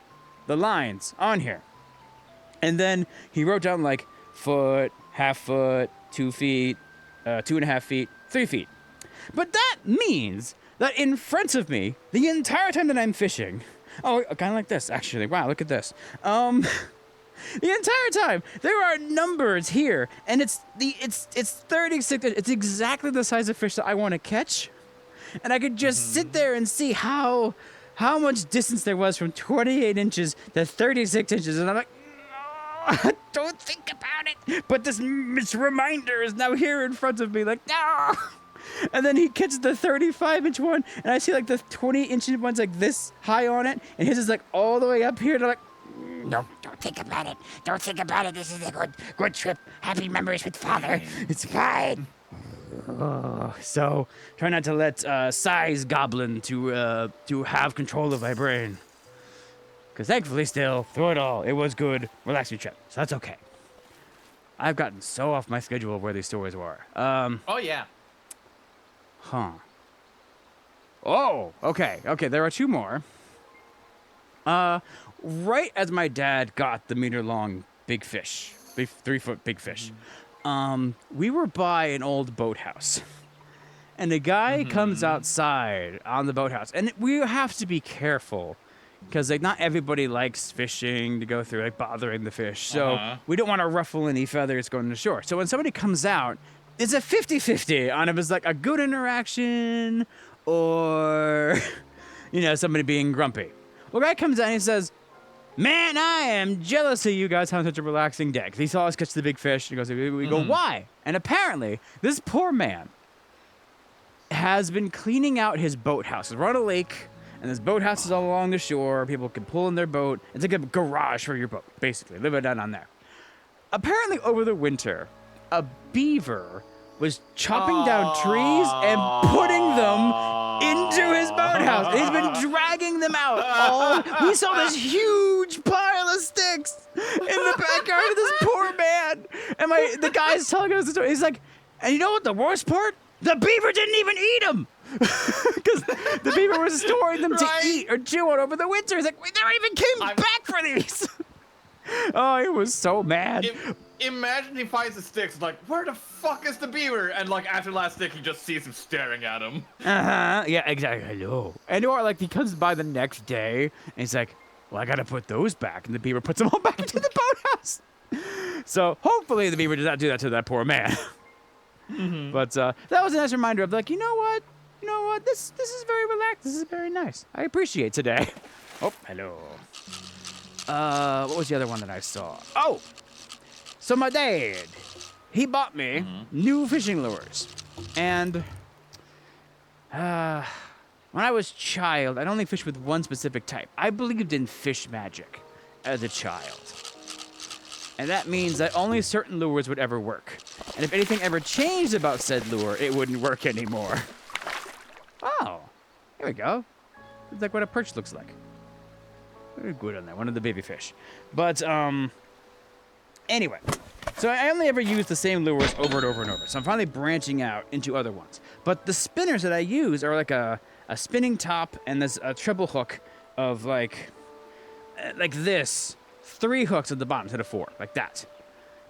Speaker 2: the lines on here. And then he wrote down foot, half foot, 2 feet, 2.5 feet, 3 feet. But that means that in front of me, the entire time that I'm fishing, kind of like this, actually. Wow, look at this. The entire time there are numbers here, and it's 36. It's exactly the size of fish that I want to catch, and I could just sit there and see how much distance there was from 28 inches to 36 inches, and I'm like, no, don't think about it. But this reminder is now here in front of me, like, no. And then he catches the 35-inch one, and I see the 20-inch ones this high on it, and his is all the way up here, and I'm like,
Speaker 3: no, don't think about it. Don't think about it. This is a good trip. Happy memories with father. It's fine.
Speaker 2: So try not to let size goblin to have control of my brain. Because thankfully still, through it all, it was good, relaxing trip. So that's okay. I've gotten so off my schedule of where these stories were.
Speaker 1: Oh, yeah.
Speaker 2: Huh. Oh, okay, there are two more. Right as my dad got the meter-long big fish, 3-foot big fish, we were by an old boathouse. And a guy comes outside on the boathouse. And we have to be careful, because not everybody likes fishing to go through, bothering the fish. So we don't want to ruffle any feathers going to shore. So when somebody comes out, it's a 50-50 on if it's a good interaction or, somebody being grumpy. Well, guy comes out and he says, "Man, I am jealous of you guys having such a relaxing day." Because he saw us catch the big fish. He goes, we go, "Why?" And apparently, this poor man has been cleaning out his boathouse. We're on a lake, and this boathouse is all along the shore. People can pull in their boat. It's like a garage for your boat, basically. Live it down on there. Apparently, over the winter, a beaver was chopping down trees and putting them into his boathouse. And he's been dragging them out. We saw this huge pile of sticks in the backyard of this poor man. And the guy's telling us the story. He's like, and you know what the worst part? The beaver didn't even eat them. Because the beaver was storing them to eat or chew on over the winter. He's like, we never even came back for these. Oh, he was so mad.
Speaker 1: Imagine he finds the sticks, where the fuck is the beaver? And after the last stick, he just sees him staring at him.
Speaker 2: Yeah, exactly. I know. And or he comes by the next day and he's like, well, I gotta put those back. And the beaver puts them all back into the boathouse. So hopefully the beaver did not do that to that poor man. But that was a nice reminder of you know what? This is very relaxed. This is very nice. I appreciate today. Oh, hello. What was the other one that I saw? Oh! So my dad, he bought me new fishing lures. And when I was a child, I'd only fished with one specific type. I believed in fish magic as a child. And that means that only certain lures would ever work. And if anything ever changed about said lure, it wouldn't work anymore. Oh, here we go. It's like what a perch looks like. Very good on that, one of the baby fish. But, anyway, so I only ever use the same lures over and over and over. So I'm finally branching out into other ones. But the spinners that I use are a spinning top and there's a treble hook of like this. 3 hooks at the bottom instead of 4, like that.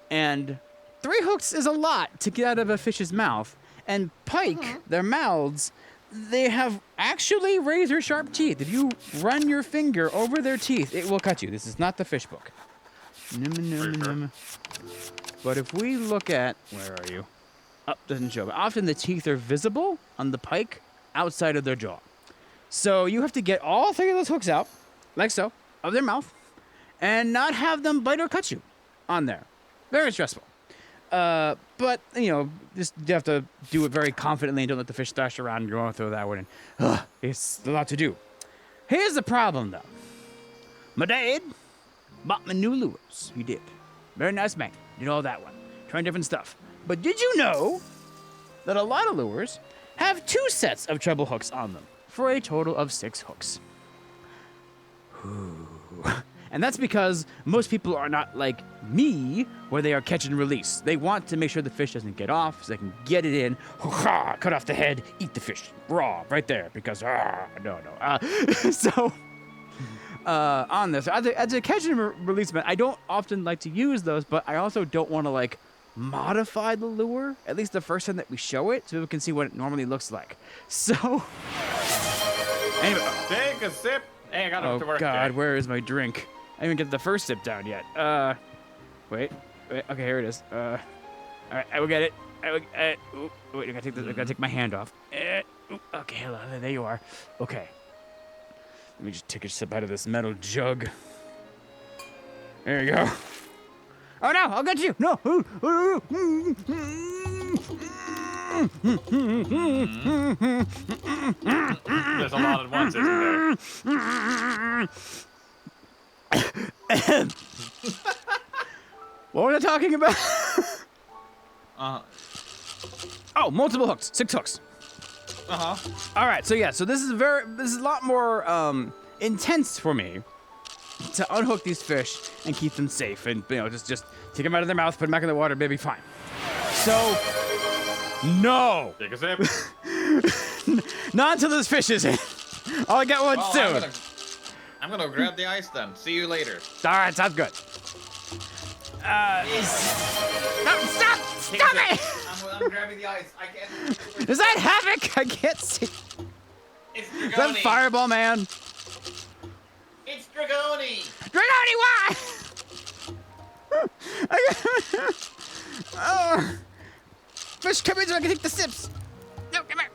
Speaker 2: And 3 hooks is a lot to get out of a fish's mouth. And pike, their mouths, they have actually razor sharp teeth. If you run your finger over their teeth, it will cut you. This is not the fish book. But if we look at, where are you? Up doesn't show. But often the teeth are visible on the pike outside of their jaw. So you have to get all 3 of those hooks out, like so, of their mouth, and not have them bite or cut you on there. Very stressful. But, you know, just you have to do it very confidently and don't let the fish thrash around and you're going through that one. And, it's a lot to do. Here's the problem, though. My dad bought me new lures. He did. Very nice man. Did all that one. Trying different stuff. But did you know that a lot of lures have 2 sets of treble hooks on them for a total of 6 hooks? And that's because most people are not like me, where they are catch and release. They want to make sure the fish doesn't get off, so they can get it in, cut off the head, eat the fish raw right there. Because so on this, as a catch and release man, I don't often like to use those, but I also don't want to like modify the lure. At least the first time that we show it, so we can see what it normally looks like. So anyway,
Speaker 1: Take a sip. Hey, I got
Speaker 2: oh
Speaker 1: to work.
Speaker 2: God,
Speaker 1: Jay.
Speaker 2: where is my drink? I didn't even get the first sip down yet. Wait. Okay, here it is. All right, I will get it. Wait, I gotta take this. I gotta take my hand off. Okay, hello, there you are. Okay. Let me just take a sip out of this metal jug. There you go. Oh no, I'll get you. No.
Speaker 1: There's a lot at once, isn't there?
Speaker 2: What was I talking about? Oh, multiple hooks, 6 hooks. All right, so yeah, so this is a lot more intense for me to unhook these fish and keep them safe, and you know, just take them out of their mouth, put them back in the water, baby, fine. So, no,
Speaker 1: Take a sip.
Speaker 2: not until this fish is in. I'll get one soon.
Speaker 1: I'm gonna grab the ice then. See you later.
Speaker 2: All right, sounds good. No, stop it!
Speaker 1: I'm grabbing the ice. I can't.
Speaker 2: Is that Havoc? I can't see.
Speaker 1: It's
Speaker 2: Is that Fireball Man?
Speaker 1: It's Dragoni.
Speaker 2: Dragoni, why? Oh. Fish, come in so I can take the sips. No, come here.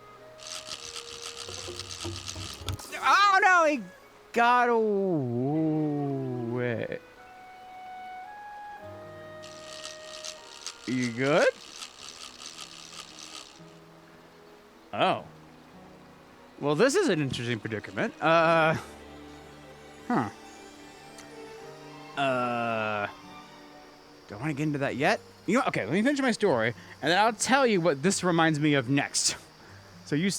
Speaker 2: Oh, no, he got away. You good? Oh. Well, this is an interesting predicament. Huh. Don't want to get into that yet. You know, okay, let me finish my story, and then I'll tell you what this reminds me of next. So you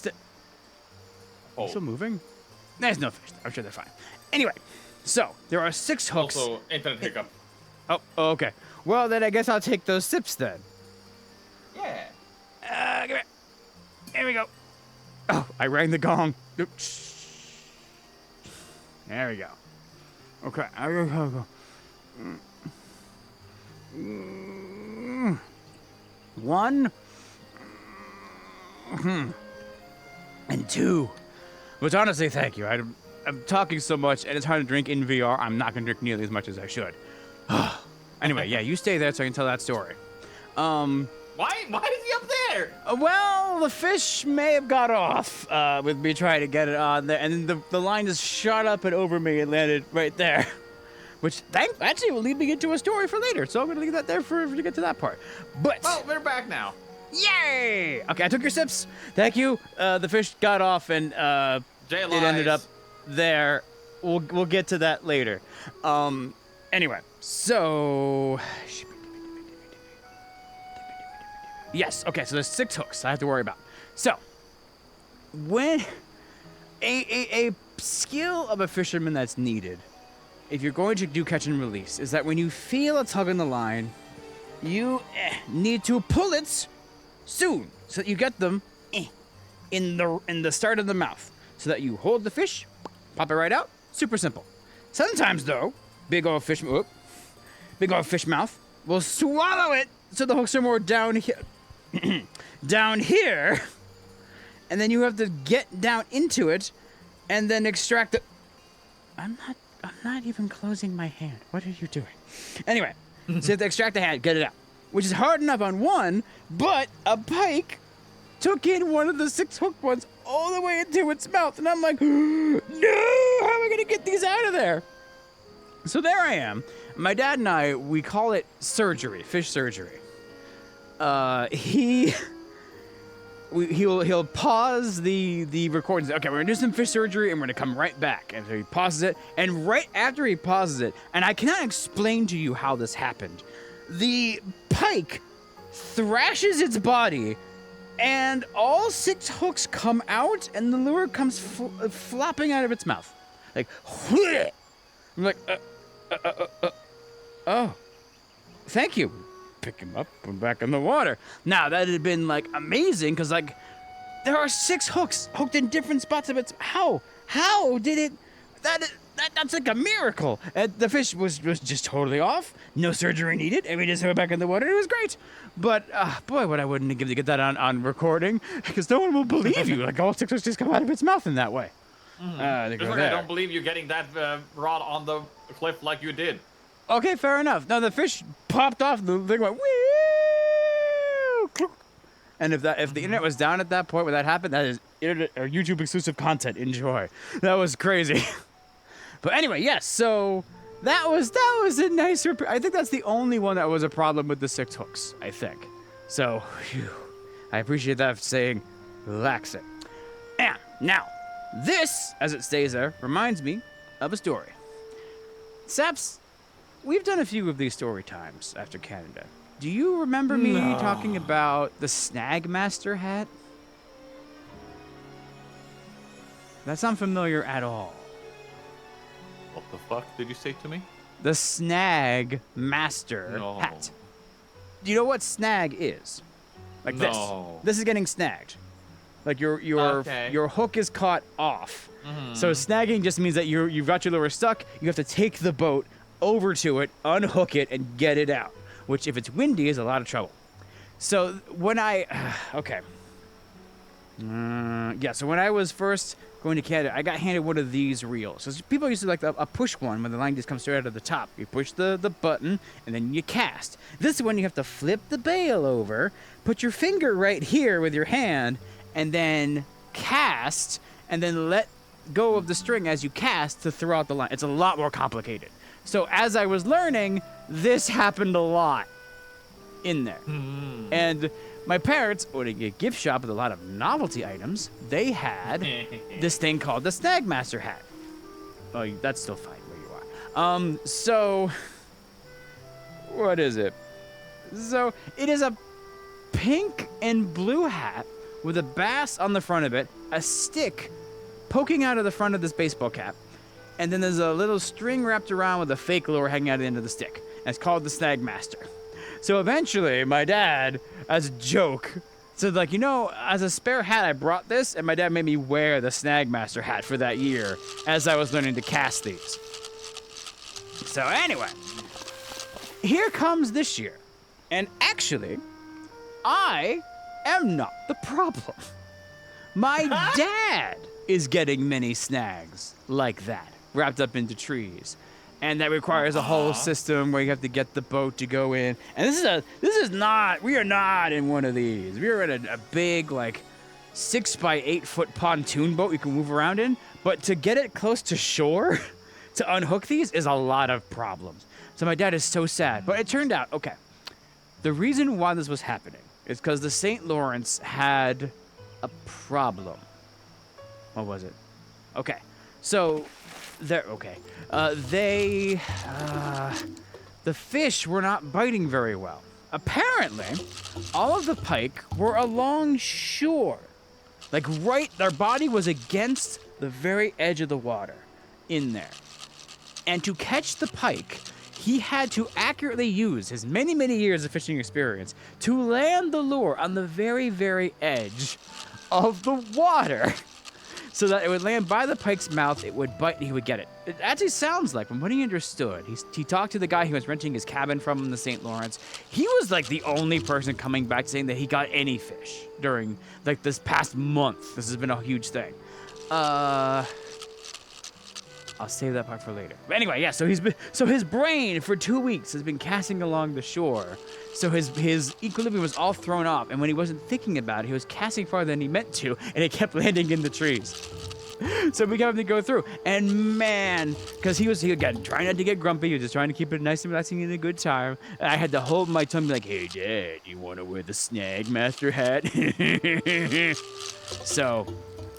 Speaker 1: Oh.
Speaker 2: still moving? There's no fish. I'm sure they're fine. Anyway, so there are 6 hooks.
Speaker 1: Also, infinite hiccup.
Speaker 2: Oh, okay. Well, then I guess I'll take those sips then.
Speaker 1: Yeah.
Speaker 2: Come here. Here we go. Oh, I rang the gong. There we go. Okay. One. And 2. Which honestly, thank you. I'm talking so much, and it's hard to drink in VR. I'm not going to drink nearly as much as I should. Anyway, yeah, you stay there so I can tell that story.
Speaker 1: Why is he up there?
Speaker 2: Well, the fish may have got off with me trying to get it on there, and then the line just shot up and over me and landed right there. Which actually will lead me into a story for later, so I'm going to leave that there to get to that part. But
Speaker 1: Well, we're back now.
Speaker 2: yay! Okay, I took your sips. Thank you. The fish got off, and
Speaker 1: Jay
Speaker 2: it ended up
Speaker 1: lies.
Speaker 2: there. We'll get to that later. Anyway, so yes. Okay, so there's 6 hooks I have to worry about. So when a skill of a fisherman that's needed, if you're going to do catch and release, is that when you feel a tug on the line, you need to pull it soon so that you get them in the start of the mouth, so that you hold the fish, pop it right out. Super simple. Sometimes though, big old fish mouth will swallow it, so the hooks are more down here. down here, and then you have to get down into it, and then extract the. I'm not even closing my hand. What are you doing? Anyway, so you have to extract the hand, get it out, which is hard enough on one, but a pike took in one of the 6 hooked ones all the way into its mouth, and I'm like, no, how am I gonna get these out of there? So there I am. My dad and I, we call it surgery, fish surgery. He'll pause the recording. Okay, we're gonna do some fish surgery and we're gonna come right back. And so he pauses it, and right after he pauses it, and I cannot explain to you how this happened, the pike thrashes its body, and all 6 hooks come out, and the lure comes flopping out of its mouth, like. I'm like, oh, thank you. Pick him up, put him back in the water. Now, that had been, like, amazing, because, like, there are 6 hooks hooked in different spots of its... How did it... That's like a miracle. The fish was just totally off. No surgery needed, and we just threw it back in the water. It was great. But, boy, what I wouldn't give to get that on recording, because no one will believe you. Like, all 6 hooks just come out of its mouth in that way.
Speaker 1: I don't believe you getting that rod on the cliff like you did.
Speaker 2: Okay, fair enough. Now the fish popped off. The thing went whee, and if the internet was down at that point when that happened, that is internet or YouTube exclusive content. Enjoy. That was crazy. But anyway, yes. So that was a nice. I think that's the only one that was a problem with the 6 hooks. I think. So, whew, I appreciate that saying, relaxing. And now, this, as it stays there, reminds me of a story. Saps. We've done a few of these story times after Canada. Do you remember me talking about the Snagmaster hat? That's not familiar at all.
Speaker 1: What the fuck did you say to me?
Speaker 2: The Snagmaster hat. Do you know what snag is? Like this. This is getting snagged. Like your hook is caught off. Mm-hmm. So snagging just means that you've got your lure stuck. You have to take the boat over to it, unhook it, and get it out, which if it's windy is a lot of trouble. So when so when I was first going to Canada, I got handed one of these reels. So people used to like a push one when the line just comes straight out of the top. You push the button and then you cast. This one you have to flip the bail over, put your finger right here with your hand, and then cast, and then let go of the string as you cast to throw out the line. It's a lot more complicated. So as I was learning, this happened a lot in there. Mm. And my parents, owning a gift shop with a lot of novelty items, they had this thing called the Snagmaster hat. Oh, that's still fine where you are. So, what is it? So, it is a pink and blue hat with a bass on the front of it, a stick poking out of the front of this baseball cap, and then there's a little string wrapped around with a fake lure hanging out of the end of the stick. And it's called the Snagmaster. So eventually, my dad, as a joke, said, like, as a spare hat, I brought this, and my dad made me wear the Snagmaster hat for that year as I was learning to cast these. So anyway, here comes this year. And actually, I am not the problem. My dad is getting many snags like that, wrapped up into trees. And that requires a whole system where you have to get the boat to go in. And we are not in one of these. We are in a big, like, 6 by 8 foot pontoon boat you can move around in. But to get it close to shore, to unhook these, is a lot of problems. So my dad is so sad. But it turned out, okay, the reason why this was happening is because the St. Lawrence had a problem. What was it? Okay, so the fish were not biting very well. Apparently, all of the pike were along shore. Like their body was against the very edge of the water in there. And to catch the pike, he had to accurately use his many, many years of fishing experience to land the lure on the very, very edge of the water. so that it would land by the pike's mouth, it would bite, and he would get it. It actually sounds like, from what he understood, he talked to the guy he was renting his cabin from in the St. Lawrence. He was like the only person coming back saying that he got any fish during like this past month. This has been a huge thing. I'll save that part for later. But anyway, yeah, so his brain for 2 weeks has been casting along the shore. So his equilibrium was all thrown off, and when he wasn't thinking about it, he was casting farther than he meant to, and it kept landing in the trees. So we kept having to go through, and man, because he again trying not to get grumpy, he was just trying to keep it nice and relaxing and a good time. And I had to hold my tongue, and be like, "Hey, Dad, you want to wear the Snagmaster hat?" So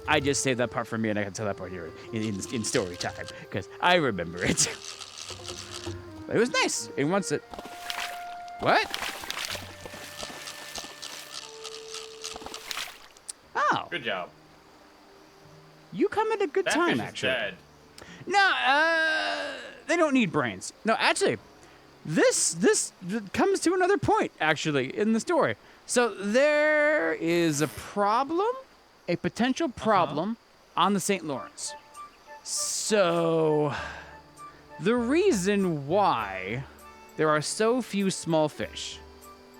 Speaker 2: I just saved that part for me, and I can tell that part here in story time because I remember it. But it was nice. It wants it. What? Oh.
Speaker 1: Good job.
Speaker 2: You come at a good
Speaker 1: That
Speaker 2: time,
Speaker 1: fish
Speaker 2: actually.
Speaker 1: is dead.
Speaker 2: No, they don't need brains. No, actually, this comes to another point, actually, in the story. So there is a problem, a potential problem on the St. Lawrence. So the reason why there are so few small fish,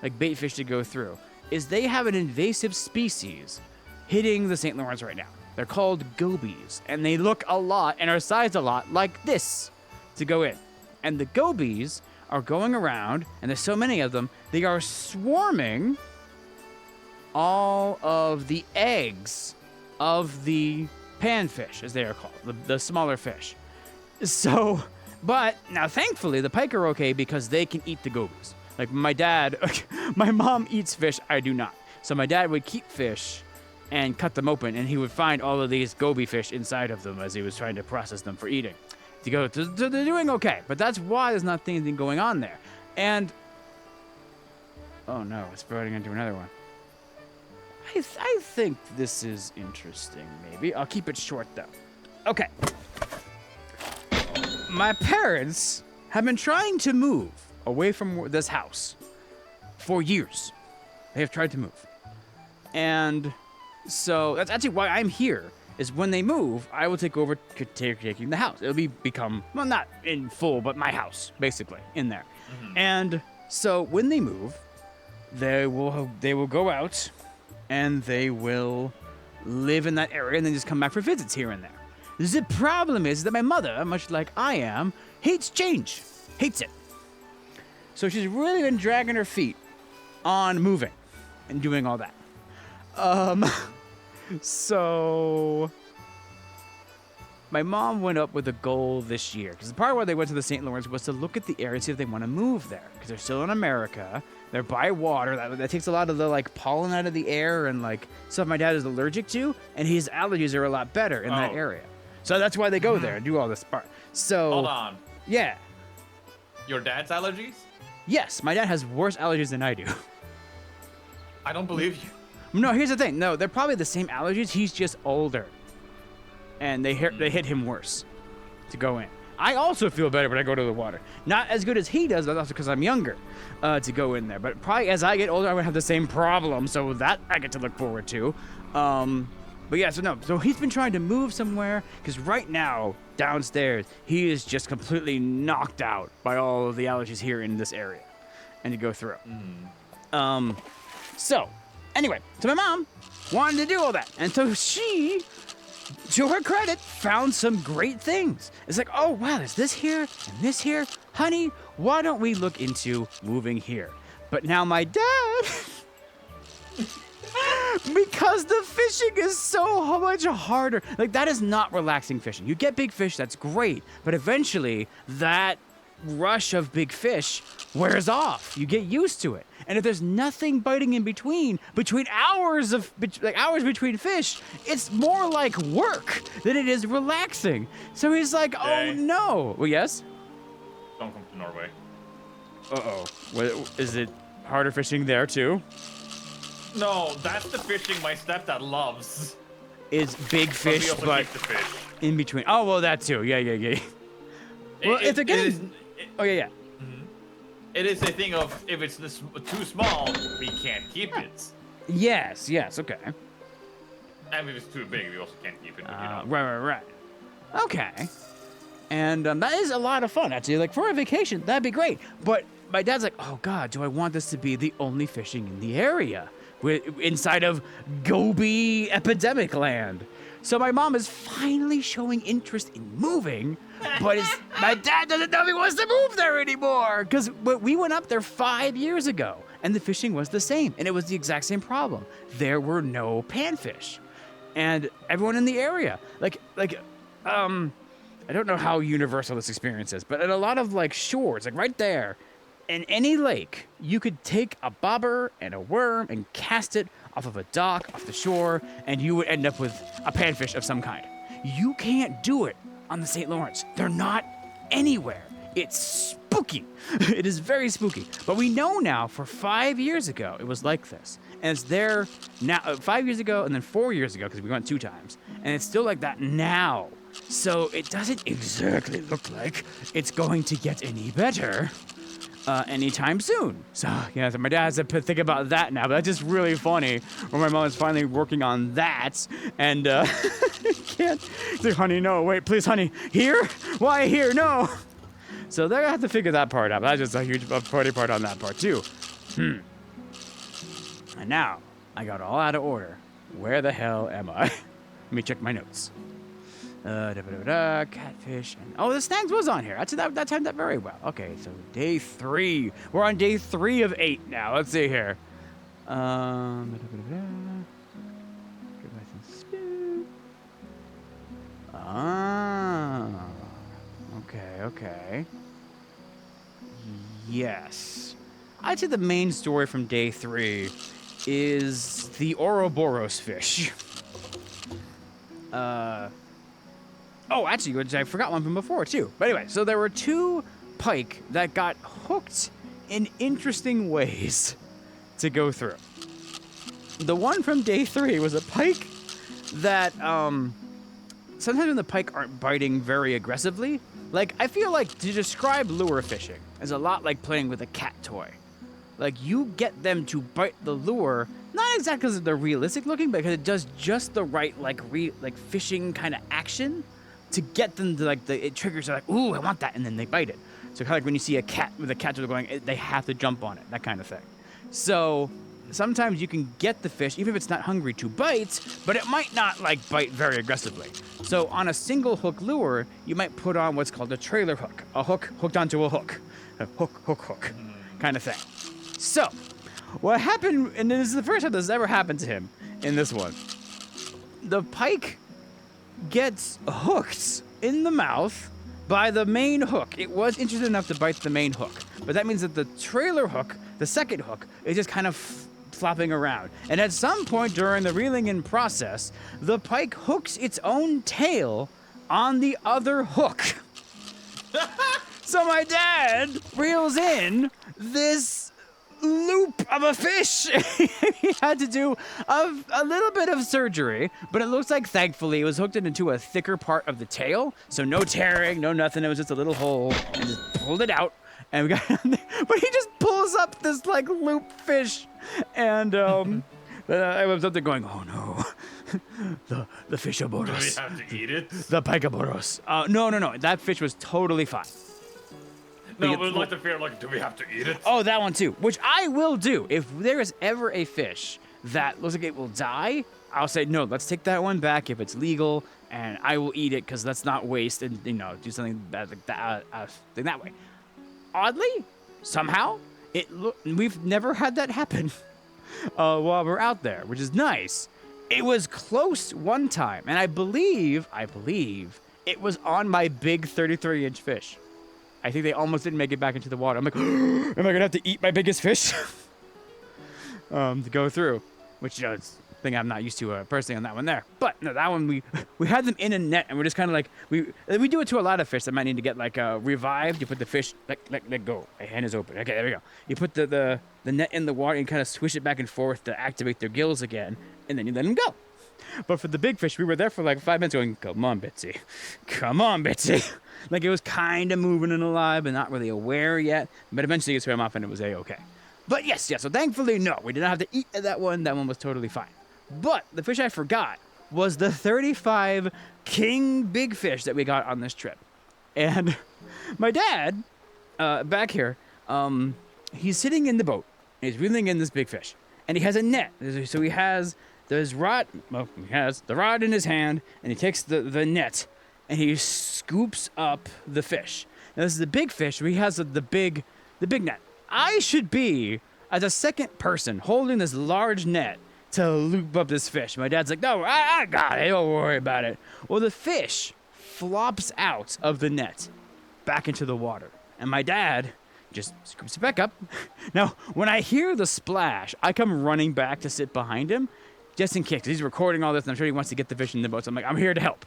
Speaker 2: like bait fish to go through, is they have an invasive species hitting the St. Lawrence right now. They're called gobies, and they look a lot and are sized a lot like this to go in. And the gobies are going around, and there's so many of them, they are swarming all of the eggs of the panfish, as they are called, the smaller fish. So, but now thankfully the pike are okay because they can eat the gobies. Like my dad, my mom eats fish, I do not. So my dad would keep fish and cut them open, and he would find all of these goby fish inside of them as he was trying to process them for eating. So they're doing okay, but that's why there's not anything going on there. And, oh no, it's spreading into another one. I think this is interesting, maybe. I'll keep it short, though. Okay. My parents have been trying to move away from this house for years. They have tried to move. And so that's actually why I'm here, is when they move, I will take over taking the house. It'll become, well, not in full, but my house, basically, in there. Mm-hmm. And so when they move, they will go out and they will live in that area and then just come back for visits here and there. The problem is that my mother, much like I am, hates change. Hates it. So she's really been dragging her feet on moving and doing all that. So my mom went up with a goal this year, because the part where they went to the St. Lawrence was to look at the area and see if they want to move there, because they're still in America. They're by water. That takes a lot of the like pollen out of the air and like stuff my dad is allergic to, and his allergies are a lot better in that area. So that's why they go there and do all this part. So
Speaker 1: hold on.
Speaker 2: Yeah.
Speaker 1: Your dad's allergies?
Speaker 2: Yes, my dad has worse allergies than I do.
Speaker 1: I don't believe you.
Speaker 2: No, here's the thing. No, they're probably the same allergies. He's just older, and they hit him worse to go in. I also feel better when I go to the water. Not as good as he does, but also because I'm younger to go in there. But probably as I get older, I would have the same problem. So that I get to look forward to. But yeah, so he's been trying to move somewhere because right now downstairs he is just completely knocked out by all of the allergies here in this area, and to go through. So anyway, so my mom wanted to do all that, and so she, to her credit, found some great things. It's like, oh wow, there's this here and this here, honey. Why don't we look into moving here? But now my dad. Because the fishing is so much harder. Like, that is not relaxing fishing. You get big fish, that's great. But eventually, that rush of big fish wears off. You get used to it. And if there's nothing biting in between hours between fish, it's more like work than it is relaxing. So he's like, oh no. Well, yes?
Speaker 1: Don't come to Norway.
Speaker 2: Uh-oh. Is it harder fishing there, too?
Speaker 1: No, that's the fishing my stepdad loves.
Speaker 2: Is big fish,
Speaker 1: But we also
Speaker 2: but
Speaker 1: keep the fish.
Speaker 2: in between. Oh, well, that too. Yeah. Well, it's again. Oh, yeah.
Speaker 1: It is a thing of if it's too small, we can't keep it.
Speaker 2: Yes, okay.
Speaker 1: And if it's too big, we also can't keep it.
Speaker 2: Right. Okay. And that is a lot of fun, actually. Like, for a vacation, that'd be great. But my dad's like, oh, God, do I want this to be the only fishing in the area? Inside of Gobi epidemic land. So my mom is finally showing interest in moving, but my dad doesn't know if he wants to move there anymore. Because we went up there 5 years ago, and the fishing was the same, and it was the exact same problem. There were no panfish. And everyone in the area, I don't know how universal this experience is, but at a lot of like shores, like right there, in any lake, you could take a bobber and a worm and cast it off of a dock, off the shore, and you would end up with a panfish of some kind. You can't do it on the St. Lawrence. They're not anywhere. It's spooky. It is very spooky. But we know now for 5 years ago, it was like this. And it's there now, 5 years ago and then 4 years ago, because we went 2 times. And it's still like that now. So it doesn't exactly look like it's going to get any better anytime soon. So yeah, so my dad has to think about that now. But that's just really funny when my mom is finally working on that. And can't say, honey, no, wait, please, honey, here? Why here? No. So they're gonna have to figure that part out. That's just a huge funny part on that part too. And now I got all out of order. Where the hell am I? Let me check my notes. Catfish. And, the snags was on here. That timed that very well. Okay, so day 3. We're on day 3 of 8 now. Let's see here. Okay. Yes. I'd say the main story from day 3 is the Ouroboros fish. Actually, which I forgot one from before, too. But anyway, so there were 2 pike that got hooked in interesting ways to go through. The one from day 3 was a pike that, sometimes when the pike aren't biting very aggressively, like, I feel like to describe lure fishing is a lot like playing with a cat toy. Like, you get them to bite the lure, not exactly because they're realistic looking, but because it does just the right, like fishing kind of action to get them to, like, it triggers, like, ooh, I want that, and then they bite it. So kind of like when you see a cat with a cat toy going, they have to jump on it, that kind of thing. So sometimes you can get the fish, even if it's not hungry to bite, but it might not, like, bite very aggressively. So on a single hook lure, you might put on what's called a trailer hook, a hook hooked onto a hook, a hook kind of thing. So, what happened, and this is the first time this has ever happened to him in this one, the pike gets hooked in the mouth by the main hook. It was interested enough to bite the main hook, but that means that the trailer hook, the second hook, is just kind of flopping around. And at some point during the reeling in process, the pike hooks its own tail on the other hook. So my dad reels in this loop of a fish. He had to do a little bit of surgery, but it looks like thankfully it was hooked into a thicker part of the tail, so no tearing, no nothing. It was just a little hole, and just pulled it out, and we got. But he just pulls up this like loop fish, and I was up there going, oh no, the fishoboros.
Speaker 1: Do we have to eat it?
Speaker 2: The pikeaboros. No, that fish was totally fine.
Speaker 1: No, but like the fear, like, do we have to eat it?
Speaker 2: Oh, that one too, which I will do. If there is ever a fish that looks like it will die, I'll say, no, let's take that one back if it's legal, and I will eat it because let's not waste and, do something like that, that way. Oddly, somehow, we've never had that happen while we're out there, which is nice. It was close one time, and I believe it was on my big 33-inch fish. I think they almost didn't make it back into the water. I'm like, am I gonna have to eat my biggest fish to go through? Which is a thing I'm not used to personally on that one there. But no, that one we had them in a net, and we're just kind of like we do it to a lot of fish that might need to get like revived. You put the fish let go. My hand is open. Okay, there we go. You put the net in the water and kind of swish it back and forth to activate their gills again, and then you let them go. But for the big fish, we were there for like 5 minutes going, come on, Bitsy. Come on, Bitsy. Like it was kind of moving and alive, but not really aware yet. But eventually it swam off and it was A-okay. But yes, so thankfully, no. We did not have to eat that one. That one was totally fine. But the fish I forgot was the 35 king big fish that we got on this trip. And my dad, back here, he's sitting in the boat. And he's reeling in this big fish. And he has a net. So he has the rod in his hand, and he takes the net, and he scoops up the fish. Now, this is the big fish, where he has the big net. I should be, as a second person, holding this large net to loop up this fish. My dad's like, no, I got it. Don't worry about it. Well, the fish flops out of the net back into the water. And my dad just scoops it back up. Now, when I hear the splash, I come running back to sit behind him, just in case. He's recording all this, and I'm sure he wants to get the fish in the boat. So I'm like, I'm here to help.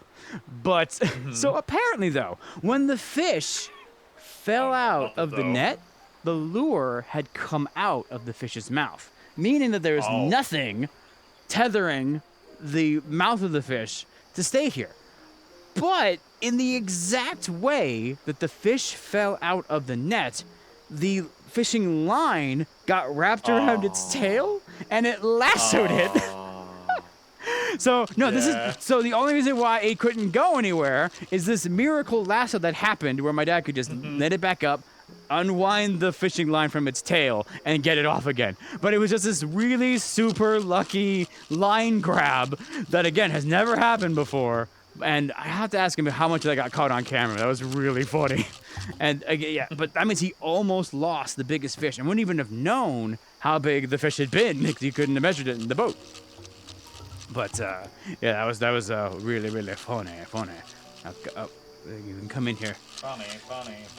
Speaker 2: But, so apparently, though, when the fish fell out of the net, the lure had come out of the fish's mouth, meaning that there is nothing tethering the mouth of the fish to stay here. But in the exact way that the fish fell out of the net, the fishing line got wrapped around its tail and it lassoed it. So the only reason why it couldn't go anywhere is this miracle lasso that happened where my dad could just let it back up, unwind the fishing line from its tail, and get it off again. But it was just this really super lucky line grab that, again, has never happened before. And I have to ask him how much of that got caught on camera. That was really funny. And yeah, but that means he almost lost the biggest fish and wouldn't even have known how big the fish had been because he couldn't have measured it in the boat. But yeah, that was really, really funny. You can come in here.
Speaker 1: Funny.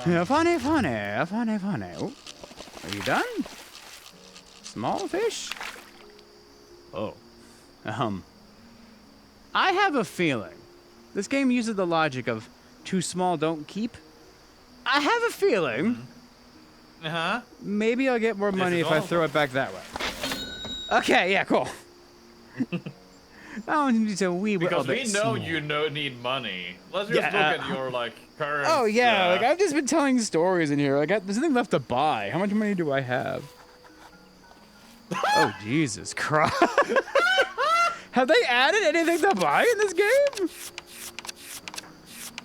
Speaker 2: Yeah, funny. Oh, are you done? Small fish? Oh. I have a feeling. This game uses the logic of too small, don't keep. I have a feeling. Maybe I'll get more money if I throw it back that way. Okay, yeah, cool. Oh, it's a wee bit.
Speaker 1: Because we know
Speaker 2: small.
Speaker 1: you need money. Let's just look at your current.
Speaker 2: Oh yeah, I've just been telling stories in here. There's nothing left to buy. How much money do I have? Oh Jesus Christ! Have they added anything to buy in this game?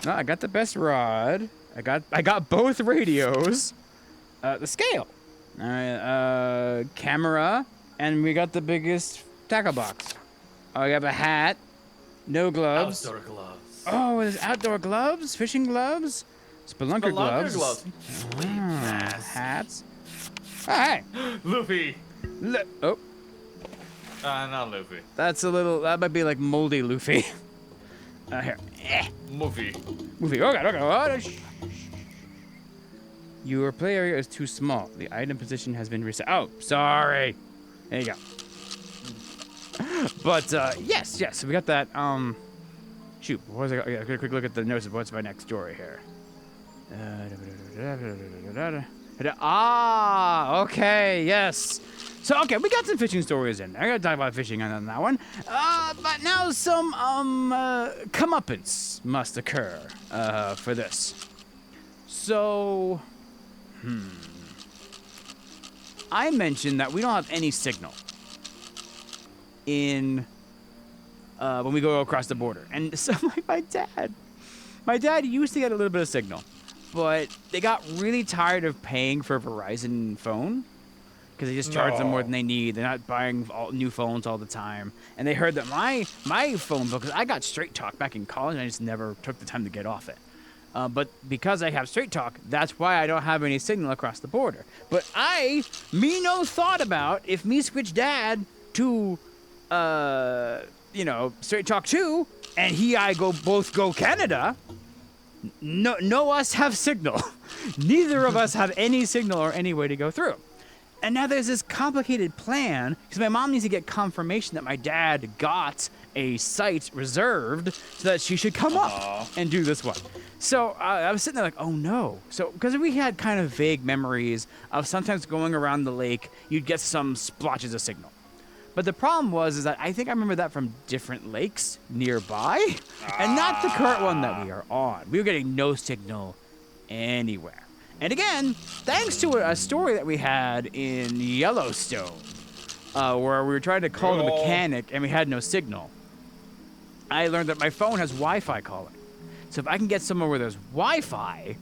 Speaker 2: No, I got the best rod. I got both radios. The scale. Camera, and we got the biggest tackle box. I have a hat. No gloves.
Speaker 1: Outdoor gloves.
Speaker 2: Oh, there's outdoor gloves, fishing gloves, spelunker gloves.
Speaker 1: Sweet
Speaker 2: Hats. Oh, hey.
Speaker 1: Luffy.
Speaker 2: Oh.
Speaker 1: Not Luffy.
Speaker 2: That might be like moldy Luffy. Here.
Speaker 1: Movie.
Speaker 2: Oh God. Your play area is too small. The item position has been reset. Oh, sorry. There you go. But, yes. So we got that, shoot. What was I got? Yeah, a quick look at the notes of what's my next story here. Okay, yes. So, okay, we got some fishing stories in there. I gotta talk about fishing on that one. But now some, comeuppance must occur, for this. So, I mentioned that we don't have any signal in, when we go across the border. And so, my dad used to get a little bit of signal, but they got really tired of paying for a Verizon phone because they just charge them more than they need. They're not buying new phones all the time. And they heard that my phone bill, because I got Straight Talk back in college, and I just never took the time to get off it. But because I have Straight Talk, that's why I don't have any signal across the border. But me no thought about if me switch dad to, Straight Talk 2, and I both go Canada. No us have signal. Neither of us have any signal or any way to go through. And now there's this complicated plan, because my mom needs to get confirmation that my dad got a site reserved so that she should come up and do this one. So I was sitting there like, oh no. So, because we had kind of vague memories of sometimes going around the lake, you'd get some splotches of signal. But the problem is that I think I remember that from different lakes nearby, and not the current one that we are on. We were getting no signal anywhere. And again, thanks to a story that we had in Yellowstone, where we were trying to call the mechanic and we had no signal. I learned that my phone has Wi-Fi calling. So if I can get somewhere where there's Wi-Fi,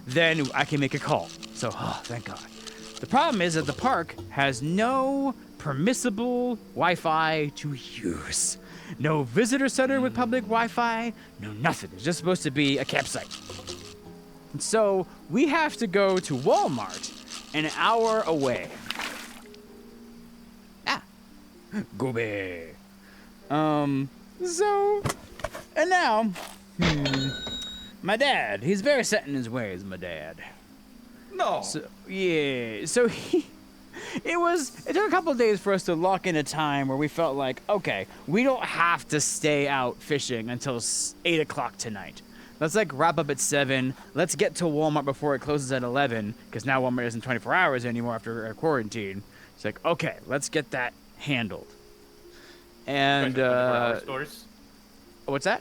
Speaker 2: then I can make a call. So, thank God. The problem is that the park has no permissible Wi-Fi to use. No visitor center with public Wi-Fi, no nothing. It's just supposed to be a campsite. And so we have to go to Walmart an hour away. Gooby. So, and now, my dad, he's very set in his ways, my dad.
Speaker 1: No.
Speaker 2: So, yeah, so it took a couple of days for us to lock in a time where we felt like, okay, we don't have to stay out fishing until 8 o'clock tonight. Let's like wrap up at 7. Let's get to Walmart before it closes at 11, because now Walmart isn't 24 hours anymore after quarantine. It's like, okay, let's get that handled. And,
Speaker 1: 24-hour stores?
Speaker 2: What's that?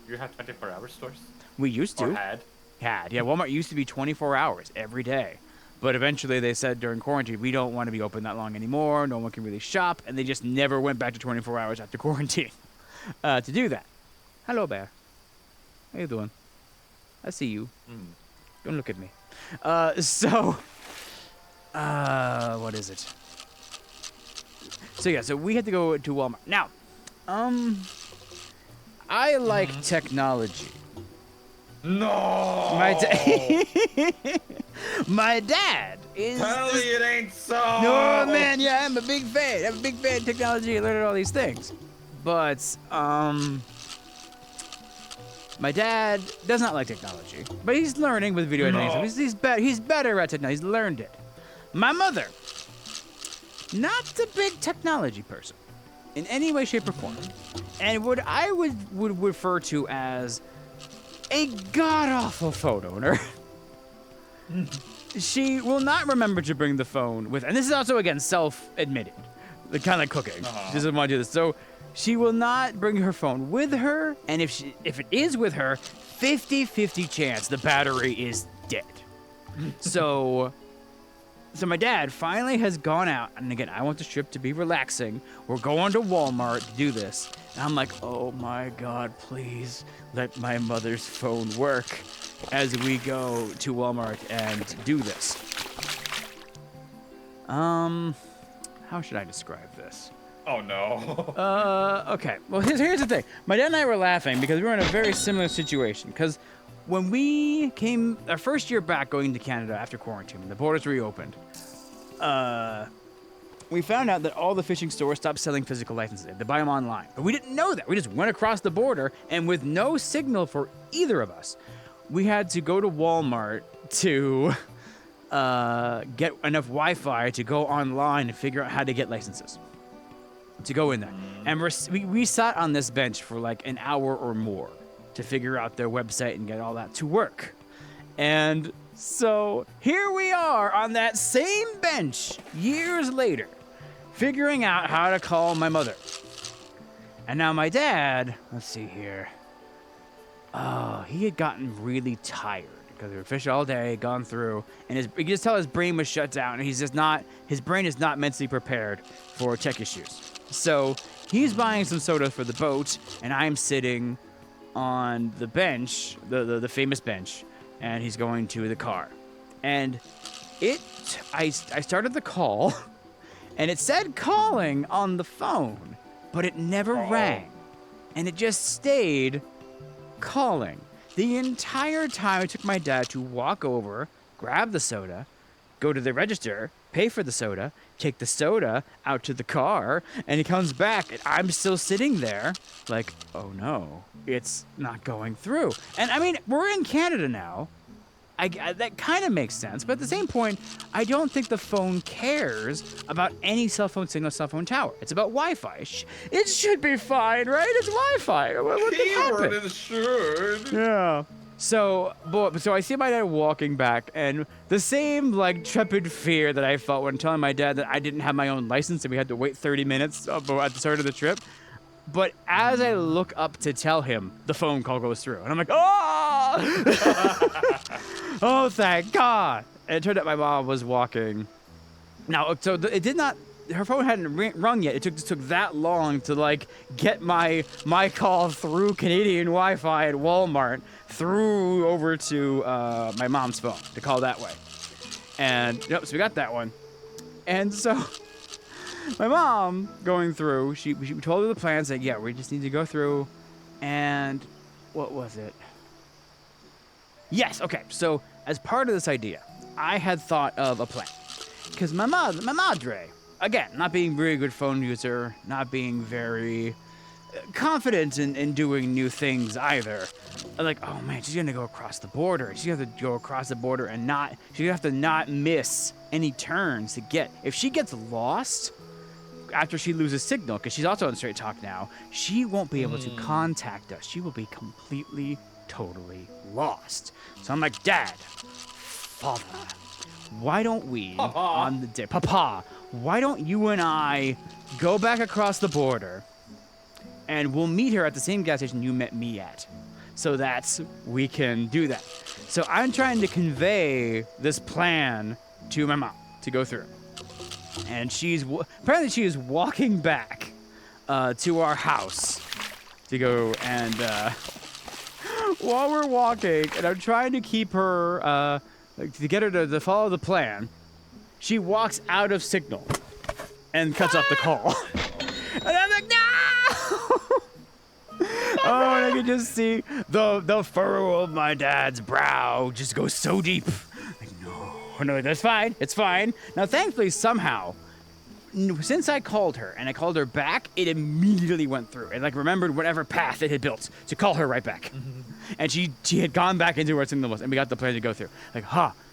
Speaker 1: You have 24-hour stores?
Speaker 2: We used to.
Speaker 1: Or had?
Speaker 2: Yeah, Walmart used to be 24 hours every day. But eventually they said during quarantine, we don't want to be open that long anymore. No one can really shop. And they just never went back to 24 hours after quarantine to do that. Hello, Bear. How you doing? I see you. Don't look at me. What is it? So yeah, so we had to go to Walmart. Now, I like technology.
Speaker 1: No!
Speaker 2: My dad is...
Speaker 1: Tell me it ain't so!
Speaker 2: No, man, yeah, I'm a big fan. I'm a big fan of technology. I learned all these things. But, my dad does not like technology. But he's learning with video editing. So he's better at technology. He's learned it. My mother, not a big technology person in any way, shape, or form. And what I would refer to as a god-awful phone owner. She will not remember to bring the phone with, and this is also, again, self-admitted, the kind of cooking. She doesn't want to do this. So she will not bring her phone with her, and if it is with her, 50-50 chance the battery is dead. So my dad finally has gone out, and again, I want this trip to be relaxing. We're going to Walmart to do this. And I'm like, oh my God, please let my mother's phone work as we go to Walmart and do this. How should I describe this?
Speaker 1: Oh no.
Speaker 2: Okay. Well, here's the thing. My dad and I were laughing because we were in a very similar situation. Because when we came, our first year back going to Canada after quarantine, when the borders reopened, we found out that all the fishing stores stopped selling physical licenses. They had to buy them online. But we didn't know that. We just went across the border, and with no signal for either of us, we had to go to Walmart to get enough Wi-Fi to go online and figure out how to get licenses to go in there. And we sat on this bench for like an hour or more to figure out their website and get all that to work. And so here we are on that same bench years later, figuring out how to call my mother. And now my dad, let's see here. Oh, he had gotten really tired because we were fishing all day, gone through, and you could just tell his brain was shut down, and his brain is not mentally prepared for tech issues. So he's buying some soda for the boat, and I'm sitting on the bench, the famous bench, and he's going to the car. And I started the call, and it said calling on the phone, but it never rang. And it just stayed calling. The entire time it took my dad to walk over, grab the soda, go to the register, pay for the soda, take the soda out to the car, and he comes back, and I'm still sitting there like, oh no, it's not going through. And I mean, we're in Canada now. That kind of makes sense, but at the same point, I don't think the phone cares about any cell phone signal, cell phone tower. It's about Wi-Fi. It should be fine, right? It's Wi-Fi. What could happen?
Speaker 1: It should.
Speaker 2: Yeah. So I see my dad walking back, and the same like trepid fear that I felt when telling my dad that I didn't have my own license and we had to wait 30 minutes at the start of the trip. But as I look up to tell him, the phone call goes through, and I'm like, oh! Oh, thank God! And it turned out my mom was walking. Now, so it her phone hadn't rung yet. It just took that long to like get my call through Canadian Wi-Fi at Walmart through over to my mom's phone to call that way. And yep, so we got that one. And so my mom going through, she told her the plan, said, yeah, we just need to go through. And what was it? Yes, okay. So as part of this idea, I had thought of a plan. Because my madre, again, not being a very good phone user, not being very confident in doing new things either. Like, oh man, she's gonna go across the border. She's gonna have to go across the border and she's gonna have to not miss any turns to get. If she gets lost after she loses signal, because she's also on Straight Talk now, she won't be able to contact us. She will be completely, totally lost. So I'm like, Dad, Father, why don't we, on the day, Papa, why don't you and I go back across the border and we'll meet her at the same gas station you met me at, so that we can do that. So I'm trying to convey this plan to my mom to go through. And apparently she is walking back to our house to go and while we're walking, and I'm trying to keep her, to get her to follow the plan, she walks out of signal and cuts off the call. And I'm like, no! Oh, and I can just see the furrow of my dad's brow just go so deep. Like, no, that's fine. It's fine. Now, thankfully, somehow, since I called her and I called her back, it immediately went through. It like remembered whatever path it had built to call her right back. And she had gone back into where signal was, and we got the plan to go through. Like,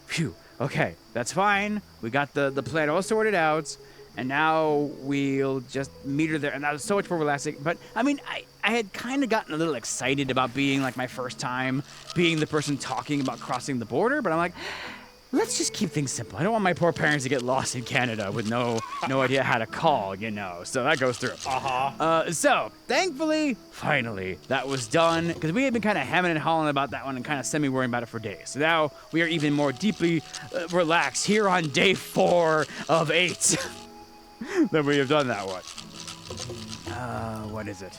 Speaker 2: phew, okay, that's fine. We got the plan all sorted out, and now we'll just meet her there. And that was so much more relaxing. But I mean, I had kind of gotten a little excited about being like my first time being the person talking about crossing the border, but I'm like, let's just keep things simple. I don't want my poor parents to get lost in Canada with no idea how to call, So that goes through. So thankfully, finally, that was done, because we had been kind of hemming and hawing about that one and kind of semi-worrying about it for days. So now we are even more deeply relaxed here on day 4 of 8 that we have done that one. What is it?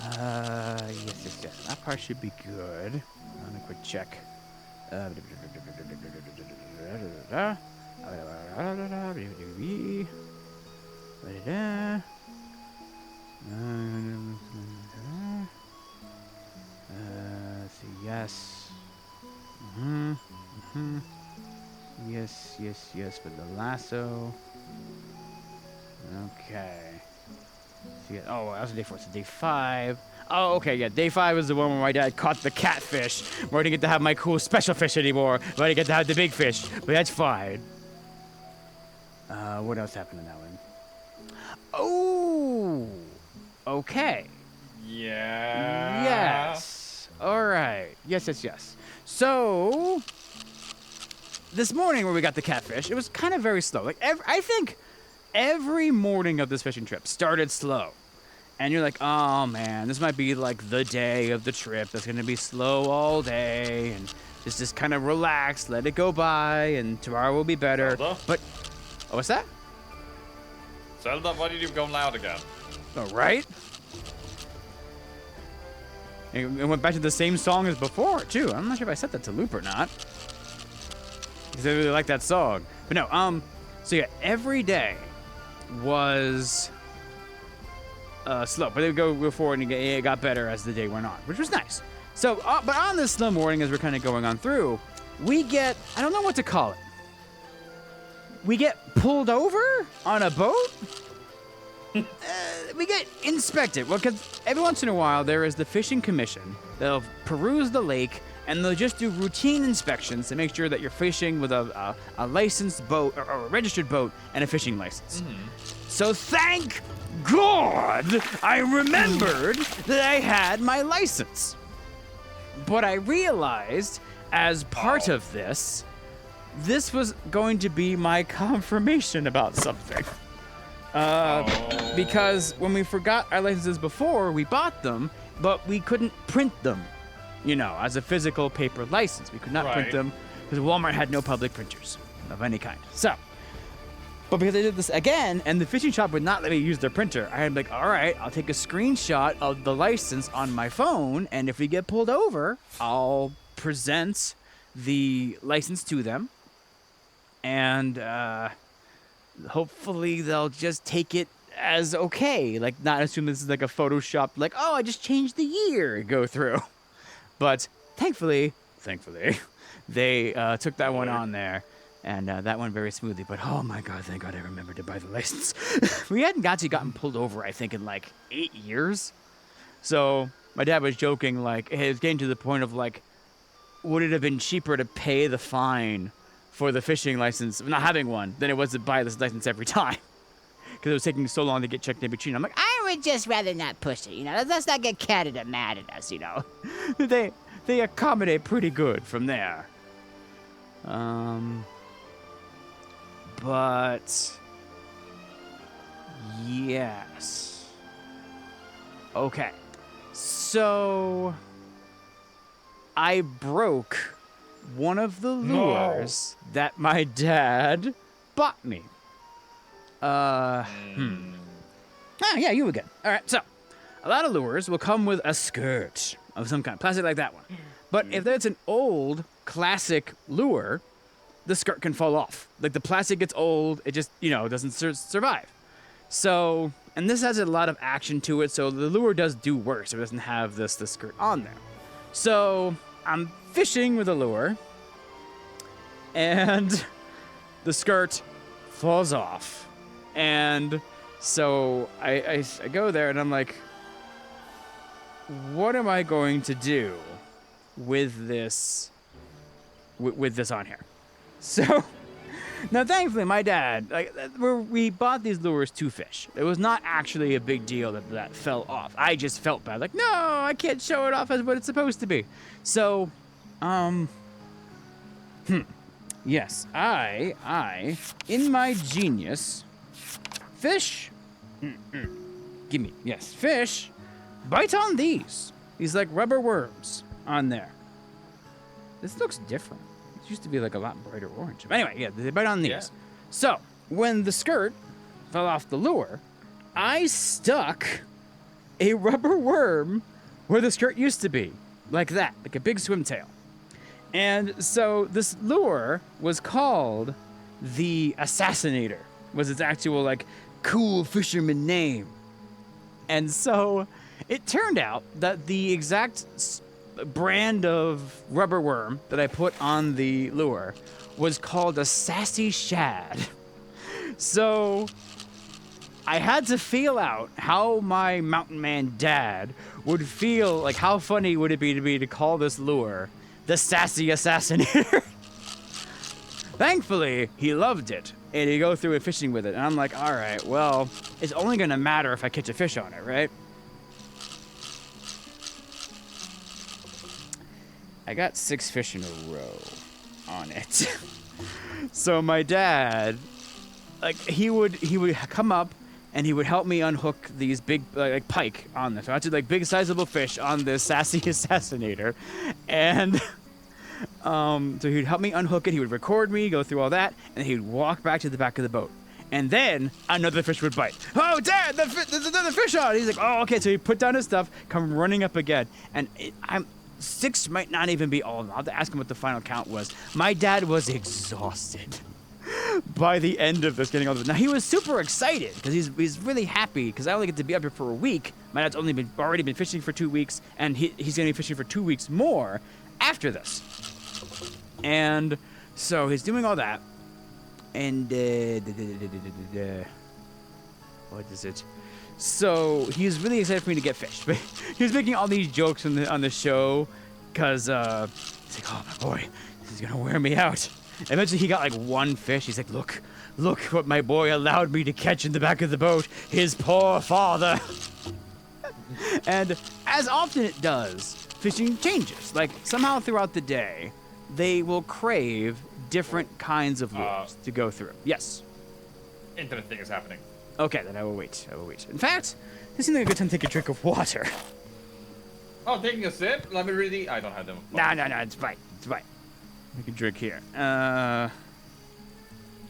Speaker 2: Yes. That part should be good. Let me quick check. Yes. Yes, with the lasso. Okay. Oh, that was day 4. So day 5. Oh, okay, yeah. Day 5 is the one where my dad caught the catfish. Where I didn't get to have my cool special fish anymore. But I didn't get to have the big fish. But that's fine. What else happened in that one? Oh, okay.
Speaker 1: Yeah.
Speaker 2: Yes. All right. Yes. So, this morning where we got the catfish, it was kind of very slow. Like, I think every morning of this fishing trip started slow. And you're like, oh man, this might be like the day of the trip that's gonna be slow all day, and just kind of relax, let it go by, and tomorrow will be better.
Speaker 1: Zelda?
Speaker 2: But, what's that?
Speaker 1: Zelda, why did you go loud again?
Speaker 2: Oh, right? It went back to the same song as before, too. I'm not sure if I set that to loop or not. Because I really like that song. But no, so yeah, every day was slow, but it would go forward and it got better as the day went on, which was nice. So, but on this slow morning, as we're kind of going on through, we get, I don't know what to call it. We get pulled over on a boat? We get inspected. Well, because every once in a while, there is the fishing commission. They'll peruse the lake, and they'll just do routine inspections to make sure that you're fishing with a licensed boat, or a registered boat, and a fishing license. So thank God I remembered that I had my license. But I realized, as part of this was going to be my confirmation about something. Because when we forgot our licenses before, we bought them, but we couldn't print them, as a physical paper license. We could not print them because Walmart had no public printers of any kind. So, But because I did this again, and the fishing shop would not let me use their printer, I'm like, all right, I'll take a screenshot of the license on my phone, and if we get pulled over, I'll present the license to them, and hopefully they'll just take it as okay, like not assume this is like a Photoshop, like, oh, I just changed the year, go through. But thankfully, they took that one on there. And that went very smoothly, but oh my god, thank god I remembered to buy the license. We hadn't actually gotten pulled over, I think, in like 8 years. So my dad was joking, like, it was getting to the point of like, would it have been cheaper to pay the fine for the fishing license, not having one, than it was to buy this license every time? Because it was taking so long to get checked in between. I'm like,
Speaker 3: I would just rather not push it, you know. Let's not get Canada mad at us, you know.
Speaker 2: they accommodate pretty good from there. But yes. Okay. So I broke one of the lures that my dad bought me. Oh, yeah, you were good. All right, so a lot of lures will come with a skirt of some kind, plastic like that one. But if it's an old classic lure, the skirt can fall off. Like the plastic gets old, it just, doesn't survive. So, and this has a lot of action to it, so the lure does do worse. It doesn't have the skirt on there. So I'm fishing with a lure, and the skirt falls off. And so I go there and I'm like, what am I going to do with this on here? So, now thankfully my dad, we bought these lures to fish. It was not actually a big deal that fell off. I just felt bad, like, no, I can't show it off as what it's supposed to be. So, yes, I, in my genius, fish, fish, bite on these like rubber worms on there. This looks different. It used to be like a lot brighter orange. But anyway, yeah, they bite on these. Yeah. So, when the skirt fell off the lure, I stuck a rubber worm where the skirt used to be. Like that, like a big swim tail. And so this lure was called the Assassinator, was its actual like cool fisherman name. And so it turned out that the exact brand of rubber worm that I put on the lure was called a Sassy Shad. So I had to feel out how my mountain man dad would feel, like how funny would it be to call this lure the Sassy Assassinator. Thankfully, he loved it, and he'd go through it fishing with it, and I'm like, all right, well, it's only gonna matter if I catch a fish on it, right? I got 6 fish in a row on it. So my dad, like, he would come up and he would help me unhook these big, like pike on this. So I had like big sizable fish on this Sassy Assassinator. And so he'd help me unhook it, he would record me, go through all that, and he'd walk back to the back of the boat. And then another fish would bite. Oh, Dad, there's another fish on. He's like, oh, okay. So he'd put down his stuff, come running up again. And 6 might not even be all of them. I'll have to ask him what the final count was. My dad was exhausted by the end of this, getting all of it. Now, he was super excited because he's really happy because I only get to be up here for a week. My dad's already been fishing for 2 weeks, and he's going to be fishing for 2 weeks more after this. And so he's doing all that. And what is it? So he's really excited for me to get fish. But he was making all these jokes on the show because he's like, oh boy, this is gonna wear me out. Eventually he got like 1 fish. He's like, look what my boy allowed me to catch in the back of the boat. His poor father. And as often it does, fishing changes. Like somehow throughout the day, they will crave different kinds of lures to go through. Yes.
Speaker 1: Internet thing is happening.
Speaker 2: Okay, then I will wait. In fact, this seems like a good time to take a drink of water.
Speaker 1: Oh, taking a sip? Let me really... I don't have them.
Speaker 2: No, it's fine. I can drink here.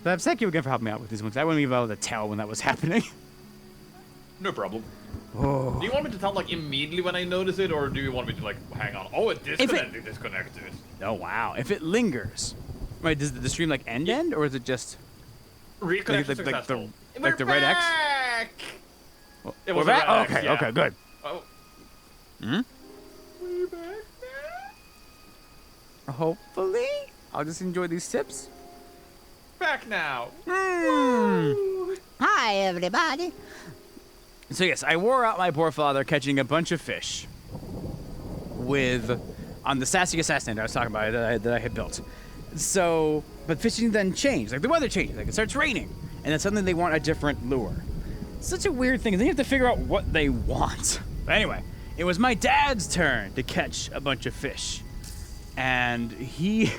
Speaker 2: But thank you again for helping me out with these ones. I wouldn't even be able to tell when that was happening.
Speaker 1: No problem.
Speaker 2: Oh.
Speaker 1: Do you want me to tell like immediately when I notice it, or do you want me to like hang on? Oh, it disconnected.
Speaker 2: Oh, wow. If it lingers. Wait, does the stream like end, or is it just
Speaker 1: Reconnection
Speaker 2: like
Speaker 1: successful.
Speaker 2: the red X?
Speaker 1: Back! It
Speaker 2: We're
Speaker 1: was
Speaker 2: back?
Speaker 1: a red X,
Speaker 2: Okay,
Speaker 1: yeah.
Speaker 2: okay, good.
Speaker 1: Oh.
Speaker 2: Hmm?
Speaker 1: We're back now.
Speaker 2: Hopefully. I'll just enjoy these tips.
Speaker 1: Back now.
Speaker 2: Mm.
Speaker 3: Hi, everybody.
Speaker 2: So yes, I wore out my poor father catching a bunch of fish on the Sassy Assassinator I was talking about that I had built. So, but fishing then changed. Like the weather changes. Like it starts raining, and then suddenly they want a different lure. It's such a weird thing. They have to figure out what they want. But anyway, it was my dad's turn to catch a bunch of fish, and he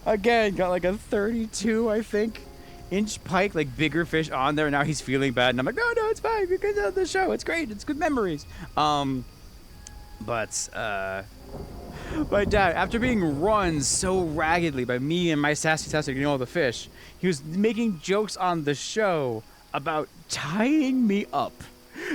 Speaker 2: again got like a 32, I think, inch pike, like bigger fish on there. Now he's feeling bad, and I'm like, no, it's fine. You can the show. It's great. It's good memories. My dad, after being run so raggedly by me and my sassy getting all the fish, he was making jokes on the show about tying me up,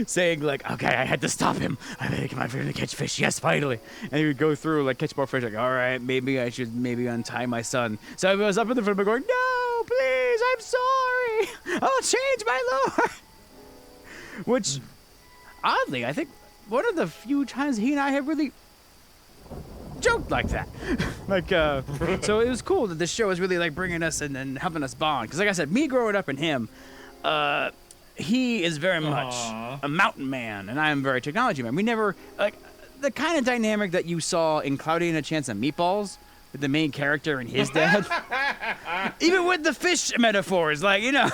Speaker 2: saying like, okay, I had to stop him. I had to get my friend to catch fish. Yes, finally. And he would go through, like, catch more fish. Like, all right, maybe I should untie my son. So I was up in the front of him going, no, please, I'm sorry. I'll change my lure. Which, oddly, I think one of the few times he and I have really joked like that. So it was cool that this show is really like bringing us and helping us bond. Because like I said, me growing up and him, he is very much a mountain man, and I am very technology man. We never, like, the kind of dynamic that you saw in Cloudy and a Chance of Meatballs with the main character and his dad. Even with the fish metaphors, like, you know,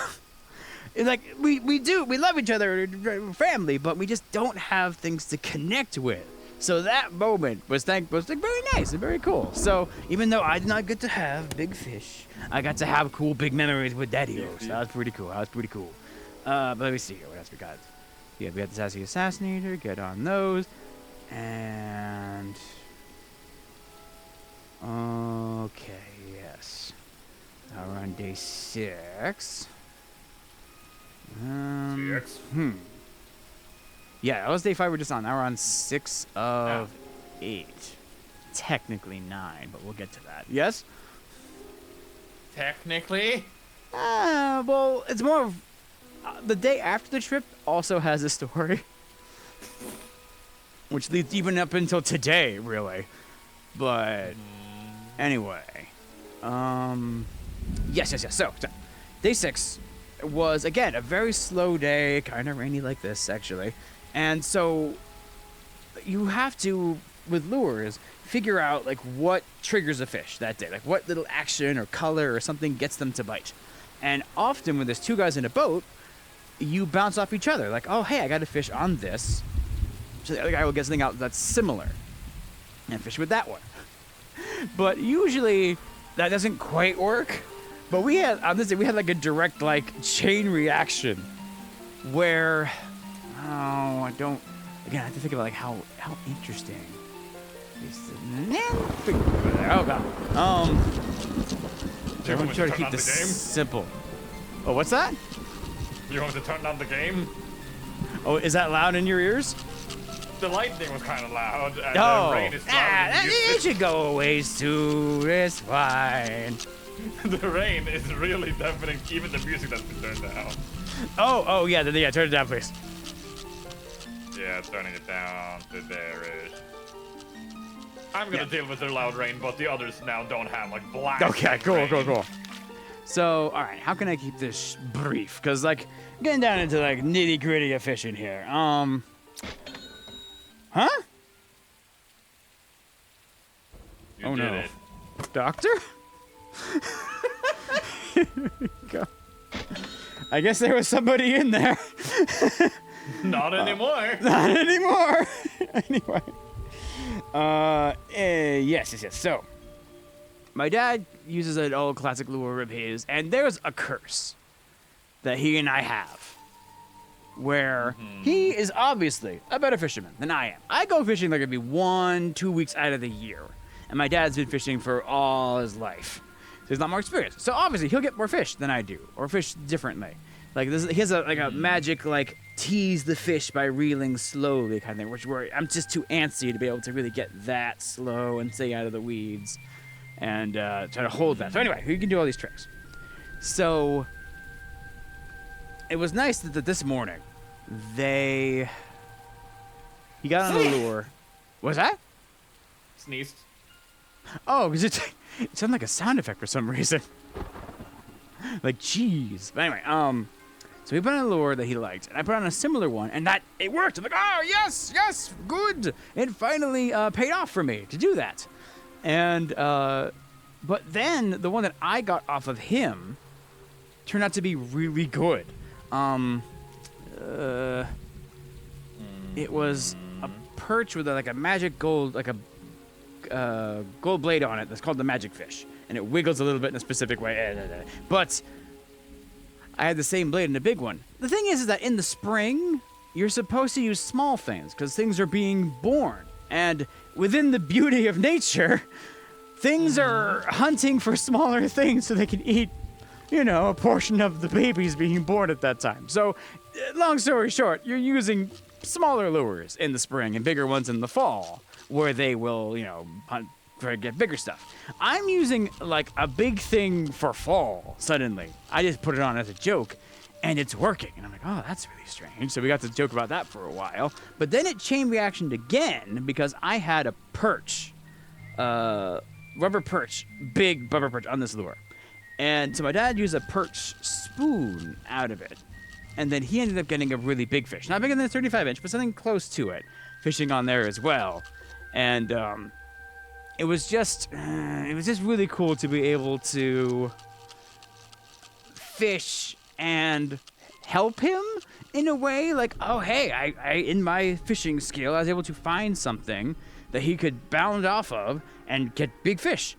Speaker 2: like, we love each other, we're family, but we just don't have things to connect with. So that moment was like very nice and very cool. So even though I did not get to have big fish, I got to have cool big memories with Daddy-O. So that was pretty cool. But let me see here. What else we got? Yeah, we got the Sassy Assassinator. Get on those. And okay, yes. Now we're on day 6.
Speaker 1: CX.
Speaker 2: Yeah, that was day 5 we're just on. Now we're on 6 of 8. Technically 9, but we'll get to that. Yes?
Speaker 1: Technically.
Speaker 2: Well, it's more of... the day after the trip also has a story. Which leads even up until today, really. But... anyway. Yes. So, day 6 was, again, a very slow day. Kind of rainy like this, actually. And so you have to, with lures, figure out like what triggers a fish that day, like what little action or color or something gets them to bite. And often when there's 2 guys in a boat, you bounce off each other, like, oh hey, I got a fish on this, so the other guy will get something out that's similar and fish with that one. But usually that doesn't quite work. But we had on this day, we had like a direct like chain reaction where I have to think about like how interesting. Oh god. Everyone try to keep this simple. Oh, what's that?
Speaker 1: You want to turn on the game?
Speaker 2: Oh, is that loud in your ears?
Speaker 1: The lightning was kind of loud, and
Speaker 2: Oh,
Speaker 1: the rain is louder than
Speaker 2: it should go a ways too. It's fine.
Speaker 1: The rain is really deafening, even the music that's been turned down.
Speaker 2: Oh, yeah, turn it down, please.
Speaker 1: Yeah, turning it down to there-ish. I'm gonna deal with the loud rain, but the others now don't have like black.
Speaker 2: Okay, cool.
Speaker 1: rain.
Speaker 2: So, all right, how can I keep this brief? Cause like getting down into like nitty gritty of fishing here. Huh?
Speaker 1: You
Speaker 2: Oh,
Speaker 1: did
Speaker 2: no.
Speaker 1: it.
Speaker 2: Doctor? Here we go. I guess there was somebody in there.
Speaker 1: Not anymore.
Speaker 2: Not anymore. Anyway. Yes. So, my dad uses an old classic lure of his, and there's a curse that he and I have. Where he is obviously a better fisherman than I am. I go fishing like it'd be 1-2 weeks out of the year. And my dad's been fishing for all his life. he's a lot more experienced. So obviously he'll get more fish than I do, or fish differently. Like this, he has a magic like tease the fish by reeling slowly kind of thing, which where I'm just too antsy to be able to really get that slow and stay out of the weeds and try to hold that. So anyway, he can do all these tricks. So it was nice that this morning he got on a lure. What's that?
Speaker 1: Sneezed.
Speaker 2: Oh, because it sounded like a sound effect for some reason. Like cheese. But anyway, so he put on a lure that he liked, and I put on a similar one, and that it worked. I'm like, oh yes, good. It finally paid off for me to do that. And but then the one that I got off of him turned out to be really good. It was a perch with like a magic gold, like a gold blade on it. That's called the magic fish, and it wiggles a little bit in a specific way. But I had the same blade and a big one. The thing is that in the spring, you're supposed to use small things because things are being born, and within the beauty of nature, things are hunting for smaller things so they can eat, a portion of the babies being born at that time. So, long story short, you're using smaller lures in the spring and bigger ones in the fall, where they will, hunt to get bigger stuff. I'm using like a big thing for fall suddenly. I just put it on as a joke, and it's working. And I'm like, oh, that's really strange. So we got to joke about that for a while. But then it chain reactioned again because I had a perch, rubber perch, big rubber perch on this lure. And so my dad used a perch spoon out of it. And then he ended up getting a really big fish. Not bigger than a 35-inch, but something close to it. Fishing on there as well. And it was just really cool to be able to fish and help him in a way. Like, oh, hey, I in my fishing skill, I was able to find something that he could bound off of and get big fish.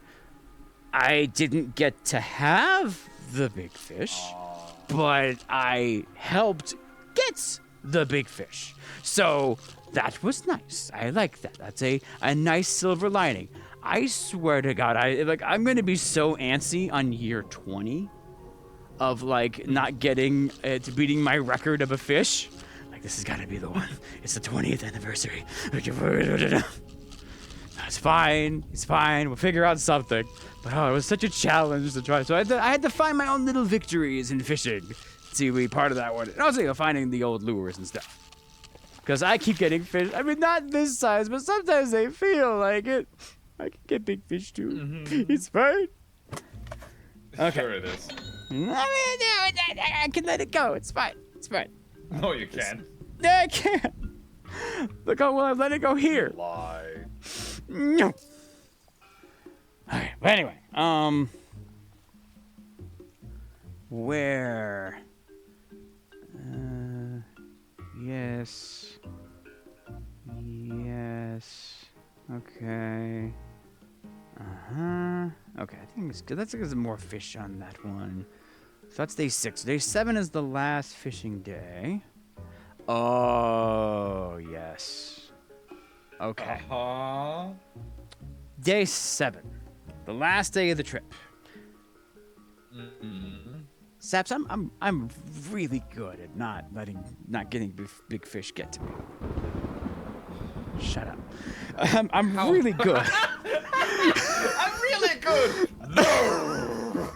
Speaker 2: I didn't get to have the big fish, but I helped get the big fish. So that was nice. I like that. That's a nice silver lining. I swear to God, I'm gonna be so antsy on year 20 of like not getting to beating my record of a fish. Like, this has got to be the one. It's the 20th anniversary. It's fine. It's fine. We'll figure out something. But it was such a challenge to try. So I had to find my own little victories in fishing to be part of that one. And also, finding the old lures and stuff. Because I keep getting fish. I mean, not this size, but sometimes they feel like it. I can get big fish too. Mm-hmm. It's fine. Okay.
Speaker 1: Sure it is.
Speaker 2: I can let it go. It's fine. It's fine.
Speaker 1: No, you can't.
Speaker 2: No, I can't. Look how well I've let it go here.
Speaker 1: Lie.
Speaker 2: No. Alright, but anyway, where? Yes. Yes. Okay. Okay, I think it's good. That's because there's more fish on that one. So that's day 6. Day 7 is the last fishing day. Oh, yes. Okay. Day 7. The last day of the trip. Saps, I'm really good at not getting big fish get to me. Shut up. I'm really good.
Speaker 1: I'm really good. No.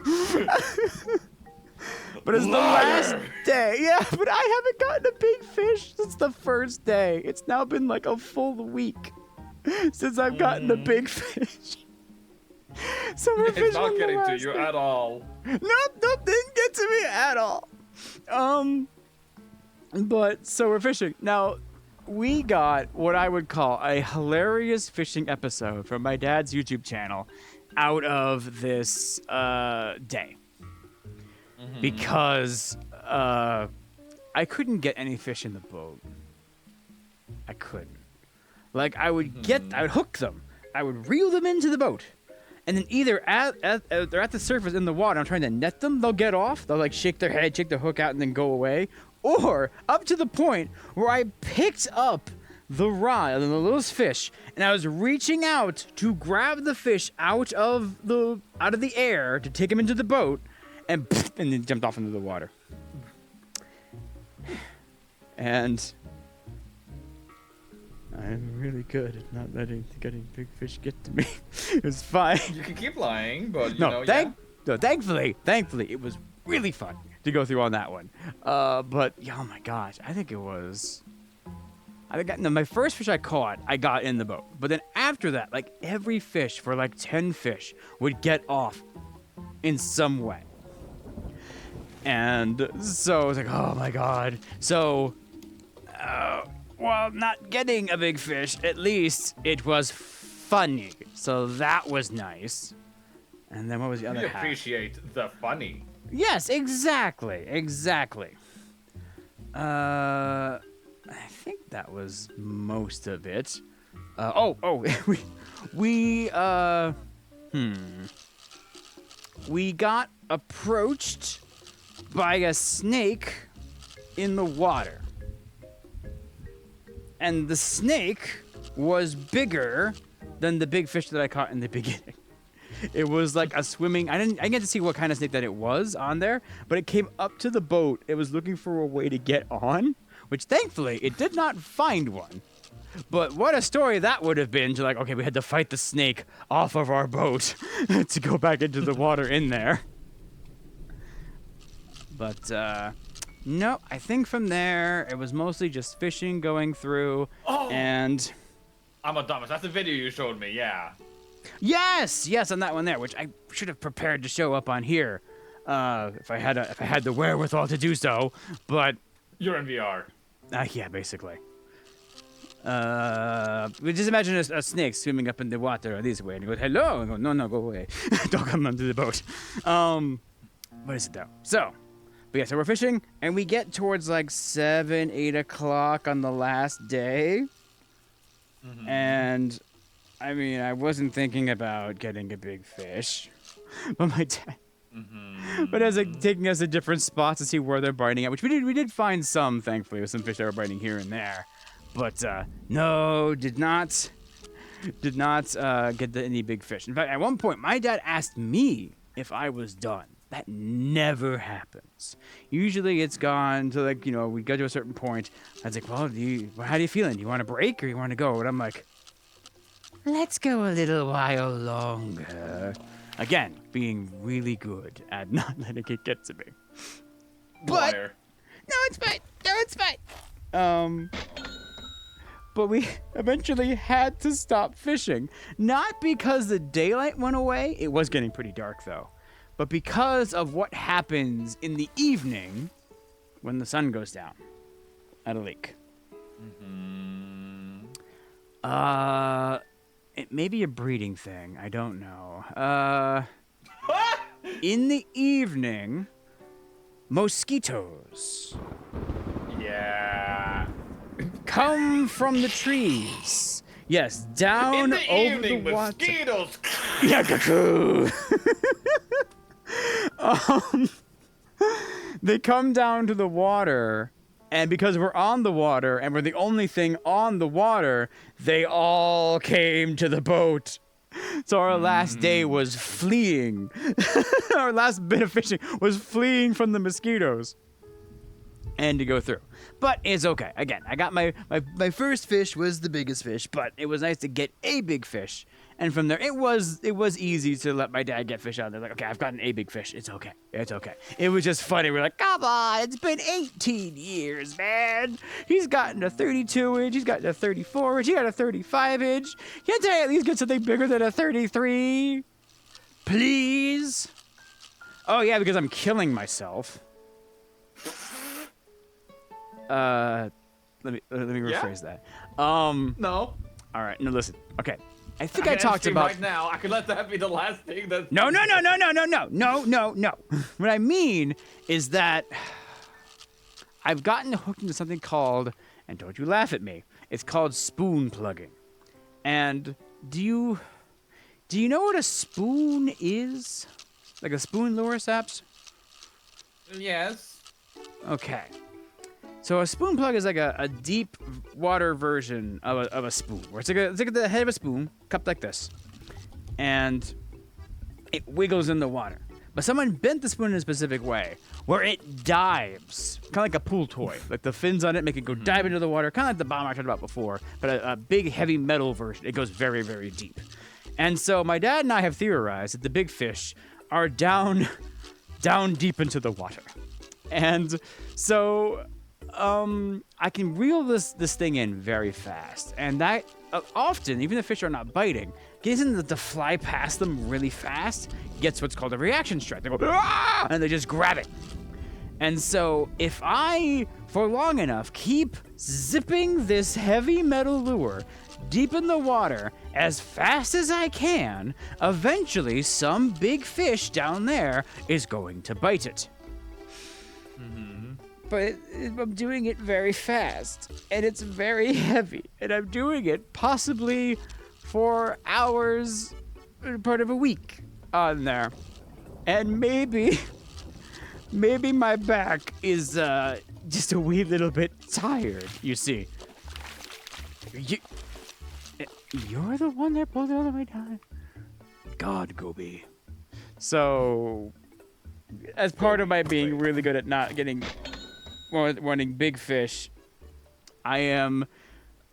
Speaker 2: But it's the last day. Yeah, but I haven't gotten a big fish since the first day. It's now been like a full week since I've gotten a big fish. So we're fishing.
Speaker 1: It's not getting to you at all.
Speaker 2: Nope, didn't get to me at all. But so we're fishing. Now, we got what I would call a hilarious fishing episode from my dad's YouTube channel out of this day. Because I couldn't get any fish in the boat. I couldn't. Like, I would hook them. I would reel them into the boat. And then either they're at the surface in the water, I'm trying to net them, they'll get off. They'll like shake their head, shake the hook out, and then go away. Or up to the point where I picked up the rod, the little fish, and I was reaching out to grab the fish out of the air to take him into the boat, and then jumped off into the water. And I'm really good at not letting big fish get to me. It's fine.
Speaker 1: You can keep lying, but you know,
Speaker 2: thankfully, it was really fun to go through on that one. But oh my gosh, I think my first fish I caught, I got in the boat. But then after that, like every fish for like 10 fish would get off in some way. And so I was like, oh my god. So, while not getting a big fish, at least it was funny. So that was nice. And then what was the other half?
Speaker 1: We appreciate the funny.
Speaker 2: Yes, exactly. I think that was most of it. We got approached by a snake in the water. And the snake was bigger than the big fish that I caught in the beginning. It was like a swimming. I didn't get to see what kind of snake that it was on there, but it came up to the boat. It was looking for a way to get on, which thankfully it did not find one. But what a story that would have been to, like, okay, we had to fight the snake off of our boat to go back into the water in there. But no, I think from there it was mostly just fishing going through. And
Speaker 1: I'm a dumbass. That's the video you showed me, yeah.
Speaker 2: Yes, on that one there, which I should have prepared to show up on here, if I had the wherewithal to do so. But
Speaker 1: you're in VR.
Speaker 2: Yeah, basically. But just imagine a snake swimming up in the water this way, and it goes, "Hello," and go, "No, go away, don't come onto the boat." What is it though? So we're fishing, and we get towards like 7, 8 o'clock on the last day, and I mean, I wasn't thinking about getting a big fish, but my dad. But as like taking us to different spots to see where they're biting at, which we did find some, thankfully, with some fish that were biting here and there. But no, did not get any big fish. In fact, at one point, my dad asked me if I was done. That never happens. Usually it's gone to, like, we go to a certain point. I was like, well, how do you feeling? Do you want to break or you want to go? And I'm like, let's go a little while longer. Again, being really good at not letting it get to me. But
Speaker 1: Liar.
Speaker 2: No, it's fine. But we eventually had to stop fishing. Not because the daylight went away. It was getting pretty dark, though. But because of what happens in the evening when the sun goes down at a lake. It may be a breeding thing. I don't know. In the evening, mosquitoes.
Speaker 1: Yeah.
Speaker 2: Come from the trees. Yes, down
Speaker 1: in the
Speaker 2: over
Speaker 1: evening,
Speaker 2: the water.
Speaker 1: mosquitoes.
Speaker 2: Yeah, cuckoo. They come down to the water, and because we're on the water and we're the only thing on the water, they all came to the boat. So our last day was fleeing. Our last bit of fishing was fleeing from the mosquitoes. And to go through. But it's okay. Again, I got my first fish was the biggest fish, but it was nice to get a big fish. And from there, it was easy to let my dad get fish out. They're like, okay, I've gotten a big fish. It's okay. It was just funny. We're like, come on, it's been 18 years, man. He's gotten a 32-inch. He's gotten a 34-inch. He got a 35-inch. Can't I at least get something bigger than a 33? Please? Oh, yeah, because I'm killing myself. Let me rephrase that.
Speaker 1: No.
Speaker 2: All right. No, listen. Okay. I think I talked about
Speaker 1: right now. I could let that be the last thing that.
Speaker 2: No. What I mean is that I've gotten hooked into something called, and don't you laugh at me, it's called spoon plugging. And do you know what a spoon is? Like a spoon lure, Saps?
Speaker 1: Yes.
Speaker 2: Okay. So a spoon plug is like a deep water version of a spoon, where it's like the head of a spoon, cupped like this, and it wiggles in the water. But someone bent the spoon in a specific way, where it dives, kind of like a pool toy. Like the fins on it make it go dive into the water, kind of like the bomb I talked about before, but a big heavy metal version. It goes very, very deep. And so my dad and I have theorized that the big fish are down deep into the water. And so I can reel this thing in very fast. And that often, even if fish are not biting, getting them to fly past them really fast gets what's called a reaction strike. They go, "Ah!" and they just grab it. And so if I, for long enough, keep zipping this heavy metal lure deep in the water as fast as I can, eventually some big fish down there is going to bite it. But I'm doing it very fast, and it's very heavy, and I'm doing it possibly for hours, part of a week on there. And maybe my back is just a wee little bit tired, you see. You're the one that pulled it all the way down. God, Gobi. So, as part of my being really good at not getting wanting big fish, I am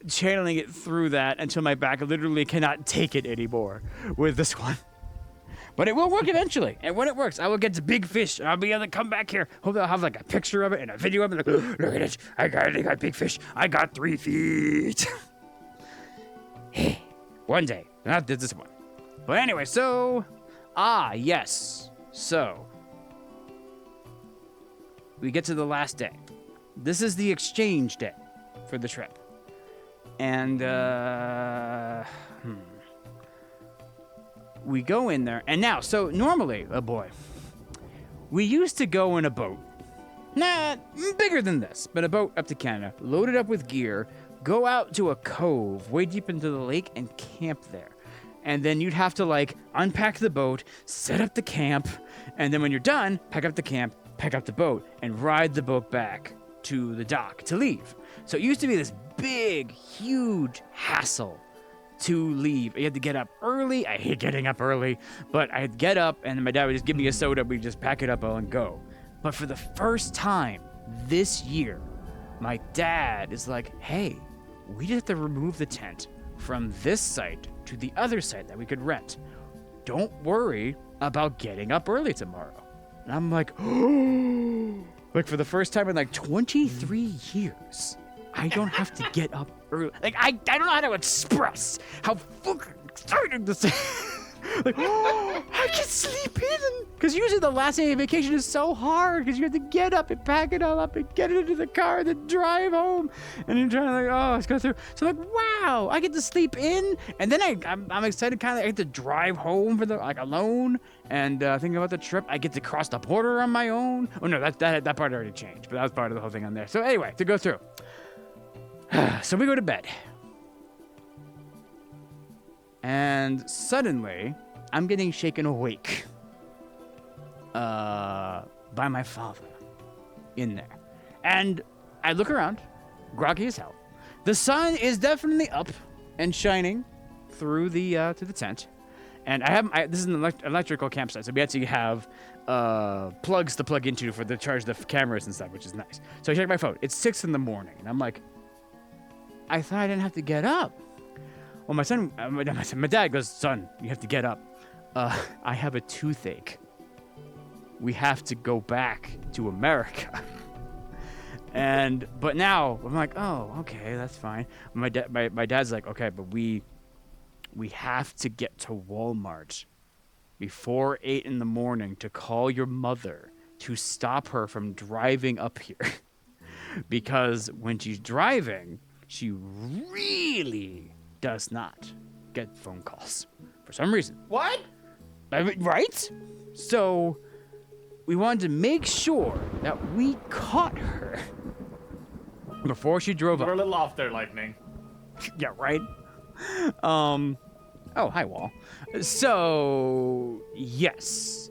Speaker 2: channeling it through that until my back literally cannot take it anymore with this one. But it will work eventually, and when it works, I will get to big fish, and I'll be able to come back here. Hopefully I'll have like a picture of it and a video of it. Like, look at it, I got big fish. I got 3 feet. One day, not this one. But anyway, so, yes. So, we get to the last day. This is the exchange day for the trip. And, we go in there, and now, so normally, we used to go in a boat. Nah, bigger than this, but a boat up to Canada, loaded up with gear, go out to a cove way deep into the lake and camp there. And then you'd have to, like, unpack the boat, set up the camp, and then when you're done, pack up the camp, pack up the boat, and ride the boat back to the dock to leave. So it used to be this big, huge hassle to leave. You had to get up early. I hate getting up early, but I'd get up, and my dad would just give me a soda. We'd just pack it up and go. But for the first time this year, my dad is like, hey, we just have to remove the tent from this site to the other site that we could rent. Don't worry about getting up early tomorrow. And I'm like, oh, like for the first time in like 23 years, I don't have to get up early. Like, I don't know how to express how fucking exciting this is. Like, oh, I can sleep in. Because usually the last day of vacation is so hard because you have to get up and pack it all up and get it into the car and then drive home. And you're trying to like, oh, it's going through. So I'm like, wow, I get to sleep in. And then I'm excited kind of, I get to drive home for the, like alone. And thinking about the trip, I get to cross the border on my own. Oh no, that part already changed, but that was part of the whole thing on there. So anyway, to go through. So we go to bed. And suddenly, I'm getting shaken awake by my father in there. And I look around, groggy as hell. The sun is definitely up and shining through the to the tent. And this is an electrical campsite, so we actually have plugs to plug into to charge the cameras and stuff, which is nice. So I check my phone. It's 6 in the morning, and I'm like, I thought I didn't have to get up. Well, my dad goes, son, you have to get up. I have a toothache. We have to go back to America. But now I'm like, oh, okay, that's fine. My dad's like, okay, but we have to get to Walmart before 8 in the morning to call your mother to stop her from driving up here. Because when she's driving, she really does not get phone calls for some reason.
Speaker 1: What?
Speaker 2: Right? So we wanted to make sure that we caught her before she drove
Speaker 1: We're
Speaker 2: up.
Speaker 1: a little off there, Lightning.
Speaker 2: Yeah, right? Oh, hi, Wall. So, yes.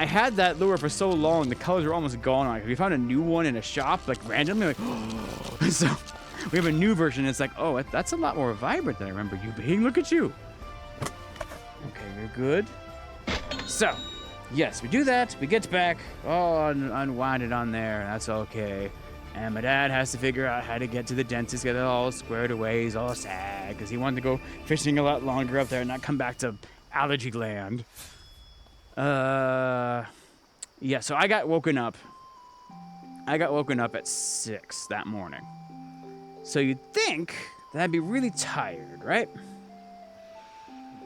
Speaker 2: I had that lure for so long, the colors were almost gone on it. We found a new one in a shop, like randomly, like, oh. So we have a new version. It's like, oh, that's a lot more vibrant than I remember you being. Look at you. Okay, you're good. So, yes, we do that. We get back, unwind it on there. That's okay. And my dad has to figure out how to get to the dentist, get it all squared away. He's all sad because he wanted to go fishing a lot longer up there and not come back to allergy land. Yeah, so I got woken up. At 6 that morning. So you'd think that I'd be really tired, right?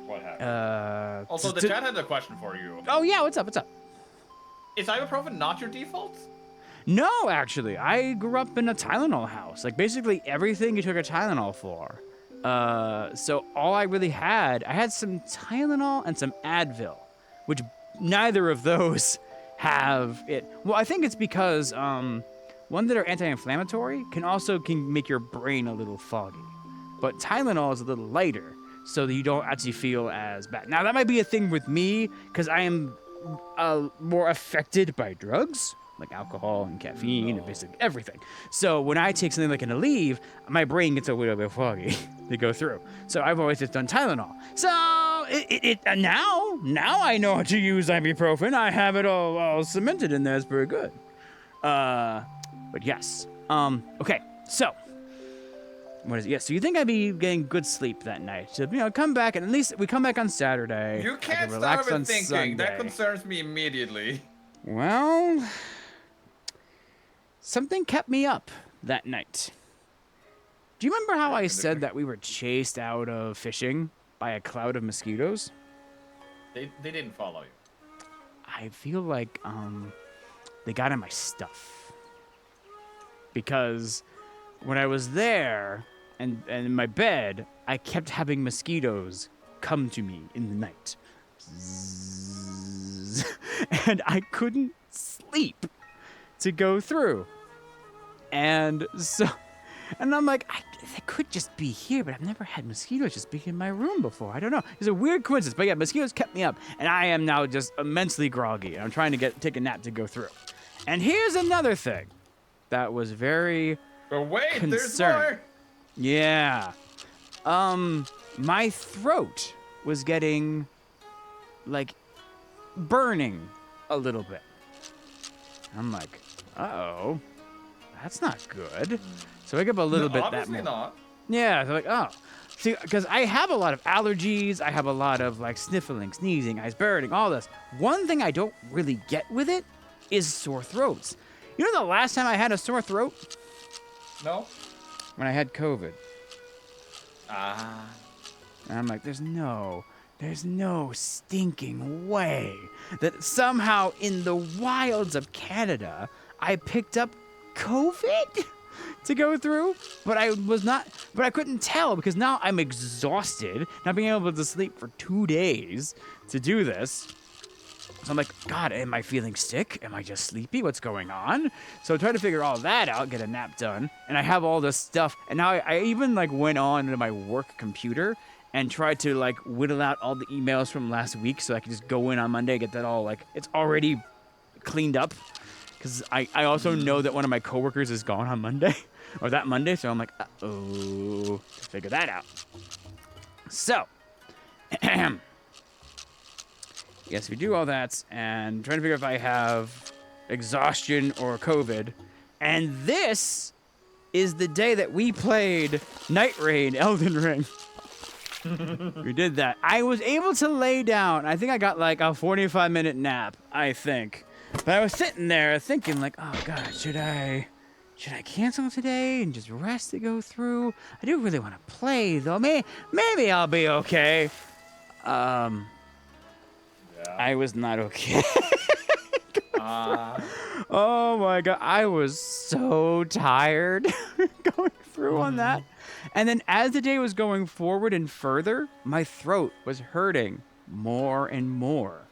Speaker 1: What happened? Also, the chat had a question for you.
Speaker 2: Oh, yeah, what's up?
Speaker 1: Is ibuprofen not your default?
Speaker 2: No, actually. I grew up in a Tylenol house. Like, basically everything you took a Tylenol for. So all I really had, I had some Tylenol and some Advil, which neither of those have it. Well, I think it's because one that are anti-inflammatory can make your brain a little foggy. But Tylenol is a little lighter, so that you don't actually feel as bad. Now, that might be a thing with me, because I am more affected by drugs, like alcohol and caffeine and basically everything. So when I take something like an Aleve, my brain gets a little bit foggy to go through. So I've always just done Tylenol. So now I know how to use ibuprofen. I have it all cemented in there. It's pretty good. But yes. Okay, so what is it? Yes, so you think I'd be getting good sleep that night? So, come back, and at least we come back on Saturday.
Speaker 1: You can't start with thinking.
Speaker 2: Sunday.
Speaker 1: That concerns me immediately.
Speaker 2: Well, something kept me up that night. Do you remember how I said that we were chased out of fishing by a cloud of mosquitoes?
Speaker 1: They didn't follow you.
Speaker 2: I feel like they got in my stuff. Because when I was there and in my bed, I kept having mosquitoes come to me in the night. Zzzz. And I couldn't sleep to go through. And I'm like, they could just be here, but I've never had mosquitoes just be in my room before. I don't know. It's a weird coincidence, but yeah, mosquitoes kept me up, and I am now just immensely groggy. I'm trying to take a nap to go through. And here's another thing that was very
Speaker 1: But wait,
Speaker 2: concerning.
Speaker 1: there's more.
Speaker 2: Yeah. My throat was getting, like, burning a little bit. I'm like, uh-oh, that's not good. So I wake up a little bit that
Speaker 1: Obviously
Speaker 2: morning.
Speaker 1: not.
Speaker 2: Yeah, so like, oh. See, because I have a lot of allergies. I have a lot of, like, sniffling, sneezing, eyes burning, all this. One thing I don't really get with it is sore throats. You know the last time I had a sore throat?
Speaker 1: No?
Speaker 2: When I had COVID.
Speaker 1: Ah.
Speaker 2: And I'm like, there's no stinking way that somehow in the wilds of Canada I picked up COVID to go through, but I couldn't tell because now I'm exhausted, not being able to sleep for 2 days to do this. So I'm like, God, am I feeling sick? Am I just sleepy? What's going on? So I tried to figure all that out, get a nap done, and I have all this stuff. And now I even like went on to my work computer and tried to like whittle out all the emails from last week so I could just go in on Monday, get that all like, it's already cleaned up. Because I also know that one of my coworkers is gone on Monday, or that Monday, so I'm like, uh-oh, figure that out. So, yes, we do all that, and trying to figure if I have exhaustion or COVID. And this is the day that we played Night Raid Elden Ring. We did that. I was able to lay down. I think I got like a 45-minute nap, I think. But I was sitting there thinking like, oh God, should I cancel today and just rest to go through? I do really want to play though. Maybe I'll be okay.
Speaker 1: Yeah.
Speaker 2: I was not okay. Oh my God, I was so tired going through on that. And then as the day was going forward and further, my throat was hurting more and more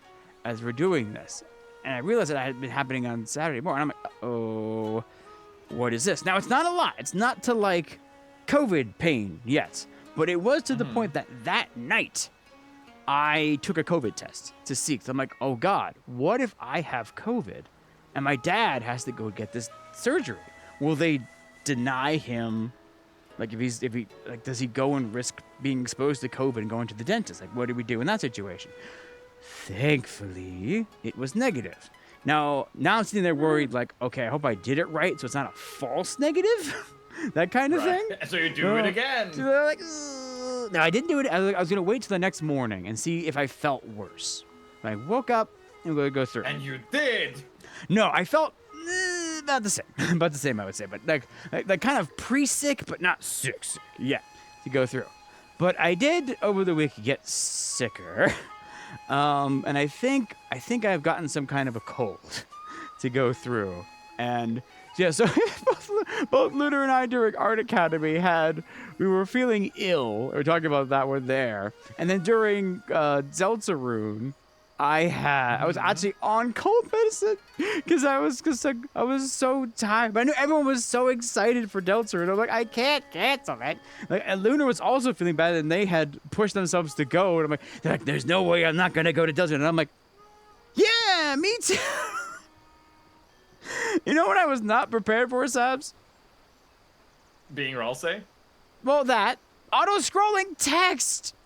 Speaker 2: as we're doing this. And I realized that it had been happening on Saturday morning. I'm like, oh, what is this? Now, it's not a lot. It's not to, like, COVID pain yet. But it was to the point that night, I took a COVID test to see. 'Cause I'm like, oh God, what if I have COVID and my dad has to go get this surgery? Will they deny him? Like, does he go and risk being exposed to COVID and going to the dentist? Like, what do we do in that situation? Thankfully, it was negative. Now I'm sitting there worried, like, okay, I hope I did it right, so it's not a false negative, that kind of thing.
Speaker 1: So you do it again.
Speaker 2: So they're like, ugh. No, I didn't do it. I was gonna wait till the next morning and see if I felt worse. I woke up and we're gonna go through.
Speaker 1: And you did.
Speaker 2: No, I felt about the same. About the same, I would say, but like kind of pre-sick, but not sick. Yeah, to go through. But I did over the week get sicker. And I think I've gotten some kind of a cold to go through. And yeah, so both Lunar and I during Art Academy we were feeling ill. We were talking about that one there. And then during Zeltsaroon, I was actually on cold medicine because I was so tired. But I knew everyone was so excited for Delta, and I'm like, I can't cancel it. Like, and Lunar was also feeling bad, and they had pushed themselves to go. And they're like, there's no way I'm not gonna go to Delta. And I'm like, yeah, me too. You know what I was not prepared for, Sabs?
Speaker 1: Being Ralsei?
Speaker 2: Well, that auto-scrolling text.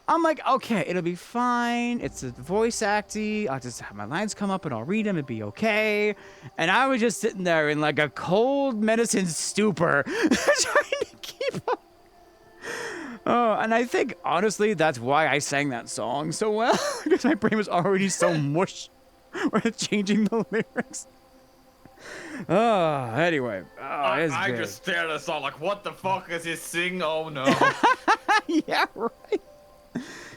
Speaker 2: I'm like, okay, it'll be fine. It's a voice acting. I'll just have my lines come up and I'll read them. It'll be okay. And I was just sitting there in like a cold medicine stupor, trying to keep up. Oh, and I think honestly that's why I sang that song so well, because my brain was already so mush. We're changing the lyrics. Oh, anyway. Oh,
Speaker 1: I just stared at the song like, what the fuck is he sing? Oh no.
Speaker 2: Yeah, right.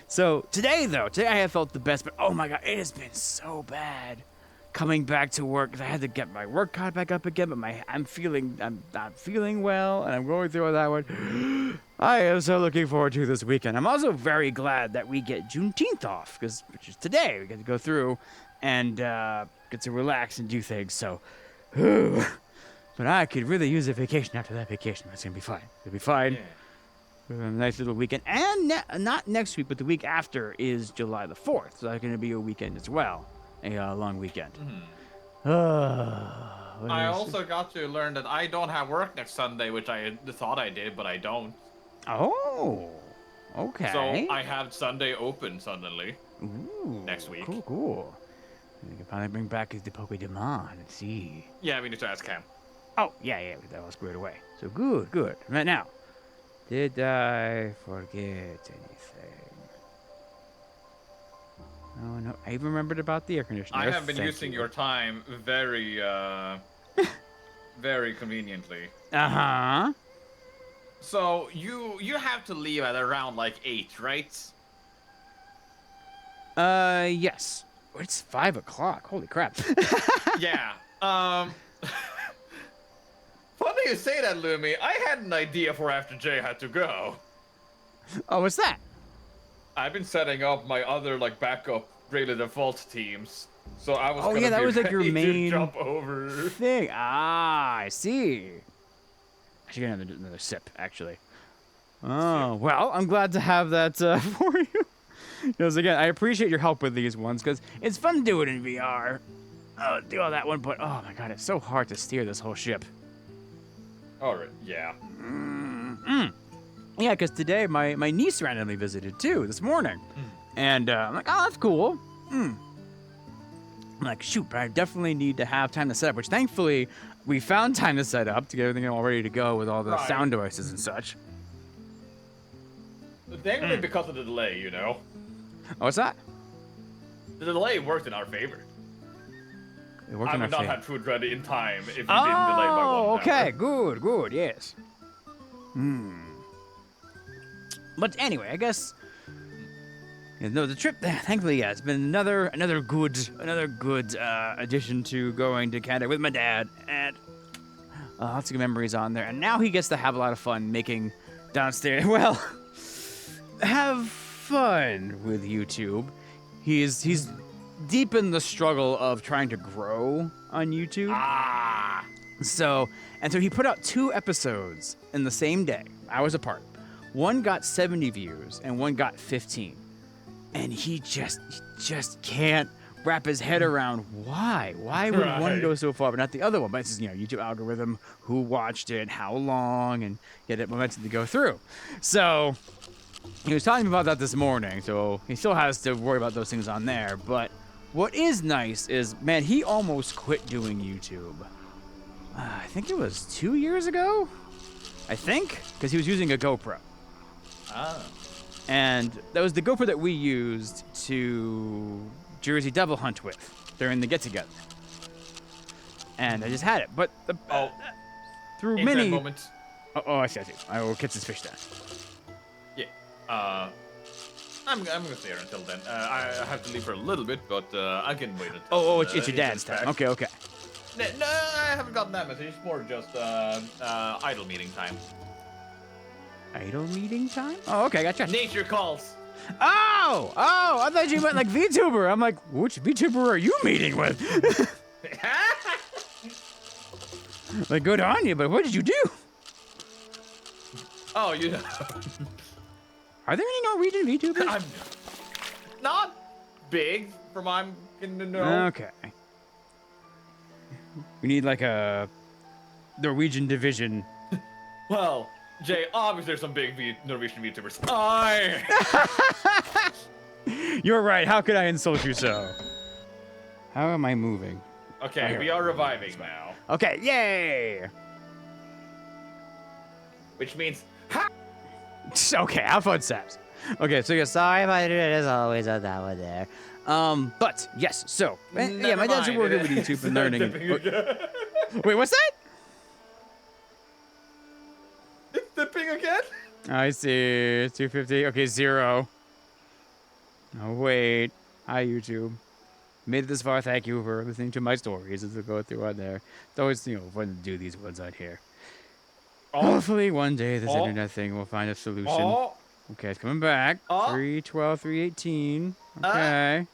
Speaker 2: So today I have felt the best, but oh my God, it has been so bad coming back to work. 'Cause I had to get my work caught back up again, but I'm not feeling well, and I'm going through that one. I am so looking forward to this weekend. I'm also very glad that we get Juneteenth off, which is today. We get to go through and get to relax and do things. So, but I could really use a vacation after that vacation. That's gonna be fine. It'll be fine.
Speaker 1: Yeah.
Speaker 2: A nice little weekend. And not next week, but the week after is July the 4th. So that's going to be a weekend as well. A long weekend.
Speaker 1: I also got to learn that I don't have work next Sunday, which I thought I did, but I don't.
Speaker 2: Oh, okay.
Speaker 1: So I have Sunday open suddenly.
Speaker 2: Ooh,
Speaker 1: next week.
Speaker 2: Cool. We can finally bring back the Pokemon. Let's see.
Speaker 1: Yeah, we need to ask Cam.
Speaker 2: Oh, yeah, that was squared away. So good. Right now. Did I forget anything? Oh, no. I remembered about the air conditioner.
Speaker 1: I have been
Speaker 2: Thank
Speaker 1: using
Speaker 2: you.
Speaker 1: your time very, very conveniently.
Speaker 2: Uh-huh.
Speaker 1: So, you have to leave at around, like, 8, right?
Speaker 2: Yes. It's 5 o'clock. Holy crap.
Speaker 1: Yeah. Funny you say that, Lumi. I had an idea for after Jay had to go.
Speaker 2: Oh, what's that?
Speaker 1: I've been setting up my other, like, backup Bravely Default teams. So I was gonna
Speaker 2: that
Speaker 1: be
Speaker 2: was like your
Speaker 1: ready to
Speaker 2: main
Speaker 1: jump over.
Speaker 2: thing. Ah, I see. I should get another sip, actually. Oh, well, I'm glad to have that for you. Because, again, I appreciate your help with these ones, because it's fun to do it in VR. Do all that one, but, oh my God, it's so hard to steer this whole ship.
Speaker 1: Alright, yeah.
Speaker 2: Yeah, because today my niece randomly visited, too, this morning. And I'm like, oh, that's cool. I'm like, shoot, but I definitely need to have time to set up, which thankfully we found time to set up to get everything all ready to go with all the sound devices and such.
Speaker 1: Thankfully because of the delay, you know?
Speaker 2: Oh, what's that?
Speaker 1: The delay worked in our favor. I would not have food ready in time if you didn't delay by 1 hour.
Speaker 2: Okay, good, yes. But anyway, I guess the trip. Thankfully, yeah, it's been another good addition to going to Canada with my dad, and lots of good memories on there. And now he gets to have a lot of fun making downstairs. Well, have fun with YouTube. He's deep in the struggle of trying to grow on YouTube. So he put out 2 episodes in the same day, hours apart. One got 70 views and one got 15. And he just can't wrap his head around why. Why would one
Speaker 1: Right.
Speaker 2: go so far but not the other one? But it's just, YouTube algorithm, who watched it, how long, and get it momentum to go through. So he was talking about that this morning, so he still has to worry about those things on there. But what is nice is, man, he almost quit doing YouTube. I think it was 2 years ago? I think? Because he was using a GoPro.
Speaker 1: Ah.
Speaker 2: And that was the GoPro that we used to Jersey Devil hunt with during the get-together. And I just had it. But through
Speaker 1: Internet
Speaker 2: many...
Speaker 1: moment.
Speaker 2: Oh, I see. I will catch this fish then.
Speaker 1: Yeah. I'm gonna stay here until then. I have to leave for a little bit, but I can wait until.
Speaker 2: Oh, it's your
Speaker 1: he
Speaker 2: dad's
Speaker 1: gets
Speaker 2: time.
Speaker 1: back.
Speaker 2: Okay.
Speaker 1: No, I haven't gotten that message. It's more just idle meeting time.
Speaker 2: Idle meeting time? Oh, okay, gotcha.
Speaker 1: Nature calls.
Speaker 2: Oh, I thought you meant like VTuber. I'm like, which VTuber are you meeting with? Like, good on you, but what did you do?
Speaker 1: Oh, you know.
Speaker 2: Are there any Norwegian VTubers?
Speaker 1: I'm not big for my getting to know.
Speaker 2: Okay. We need like a Norwegian division.
Speaker 1: Well, Jay, obviously there's some big Norwegian VTubers.
Speaker 2: You're right. How could I insult you so? How am I moving?
Speaker 1: Okay, we are reviving now,
Speaker 2: Okay, yay!
Speaker 1: which means
Speaker 2: Okay, have fun, Saps. Okay, so yeah, sorry if I do it as always on that one there. But yes, so yeah, my dad's been working with YouTube and learning. Wait, what's that?
Speaker 1: It's dipping again.
Speaker 2: I see. It's 250. Okay, 0. Oh wait. Hi YouTube. Made it this far. Thank you for listening to my stories as I go through on there. It's always fun to do these ones on here. Hopefully one day this internet thing will find a solution.
Speaker 1: Oh,
Speaker 2: Okay, it's coming back.
Speaker 1: Oh.
Speaker 2: 312, 318. Okay.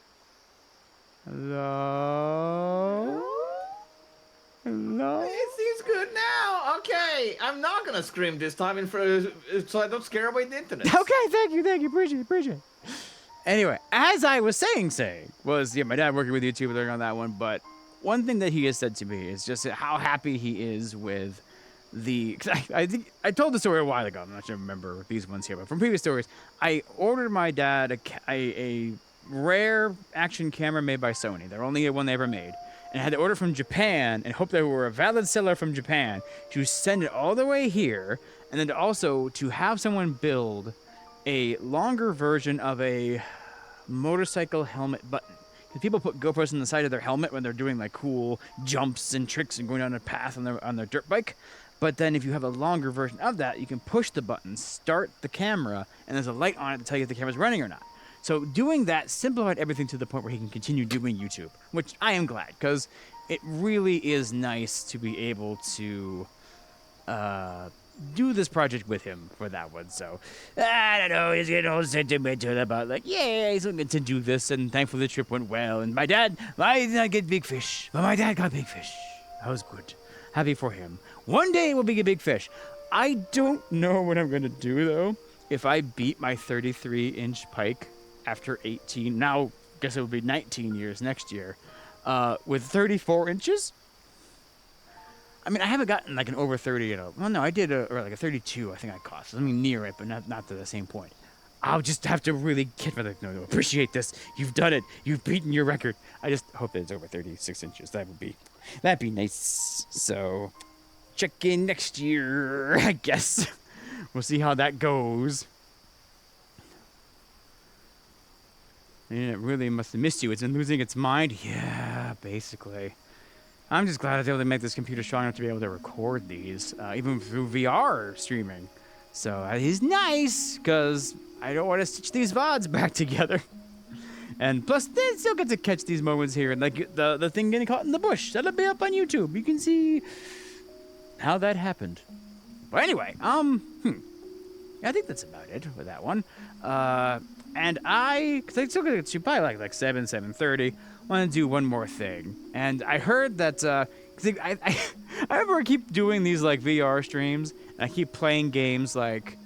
Speaker 2: Hello? Hello?
Speaker 1: it seems good now. Okay, I'm not gonna scream this time so I don't scare away the internet.
Speaker 2: Okay, thank you. Appreciate it. Anyway, as I was saying was, my dad working with YouTube learning on that one, but one thing that he has said to me is just how happy he is with I think I told the story a while ago. I'm not sure I remember these ones here, but from previous stories, I ordered my dad a rare action camera made by Sony. They're only one they ever made. And I had to order from Japan and hope they were a valid seller from Japan to send it all the way here, and then also to have someone build a longer version of a motorcycle helmet button. People put GoPros on the side of their helmet when they're doing like cool jumps and tricks and going down a path on their dirt bike. But then if you have a longer version of that, you can push the button, start the camera, and there's a light on it to tell you if the camera's running or not. So doing that simplified everything to the point where he can continue doing YouTube, which I am glad, because it really is nice to be able to do this project with him for that one. So I don't know, he's getting all sentimental about like, yeah, he's looking to do this, and thankfully the trip went well. And I did not get big fish, but my dad got big fish. That was good. Happy for him. One day it will be a big fish. I don't know what I'm gonna do though. If I beat my 33-inch pike after 18, now guess it will be 19 years next year, with 34 inches. I mean, I haven't gotten like an over 30, well, no, I did like a 32, I think I caught. So, I mean, near it, but not to the same point. I'll just have to really get no, appreciate this. You've done it. You've beaten your record. I just hope that it's over 36 inches. That'd be nice. So, check in next year, I guess. We'll see how that goes. And it really must have missed you. It's been losing its mind. Yeah, basically. I'm just glad I was able to make this computer strong enough to be able to record these, even through VR streaming. So it is nice, because I don't want to stitch these VODs back together. And plus, they still get to catch these moments here, like the thing getting caught in the bush. That'll be up on YouTube. You can see how that happened. But anyway, I think that's about it for that one. And because I still get to probably like 7:30. I want to do one more thing. And I heard that, cause I remember I keep doing these like VR streams, and I keep playing games like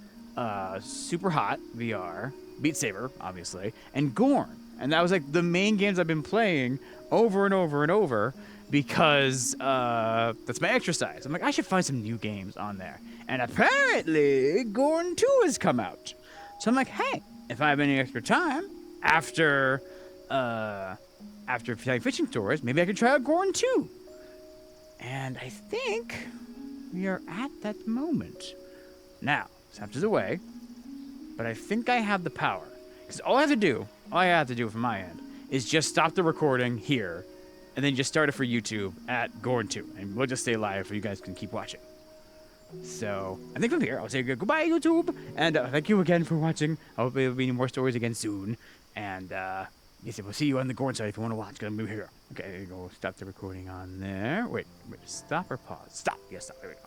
Speaker 2: Super Hot VR, Beat Saber, obviously, and Gorn. And that was like the main games I've been playing over and over and over because that's my exercise. I'm like, I should find some new games on there. And apparently, Gorn 2 has come out. So I'm like, hey, if I have any extra time after playing fishing tours, maybe I could try out Gorn 2. And I think we are at that moment. Now, Sam's away, but I think I have the power. Because all I have to do from my end, is just stop the recording here, and then just start it for YouTube at Gorn 2. And we'll just stay live so you guys can keep watching. So, I think from here, I'll say goodbye, YouTube, and thank you again for watching. I hope there will be more stories again soon. And, yes, we'll see you on the Gorn side if you want to watch, because I'm here. Okay, there you go. Stop the recording on there. Wait, stop or pause? Stop. Yes, stop. There we go.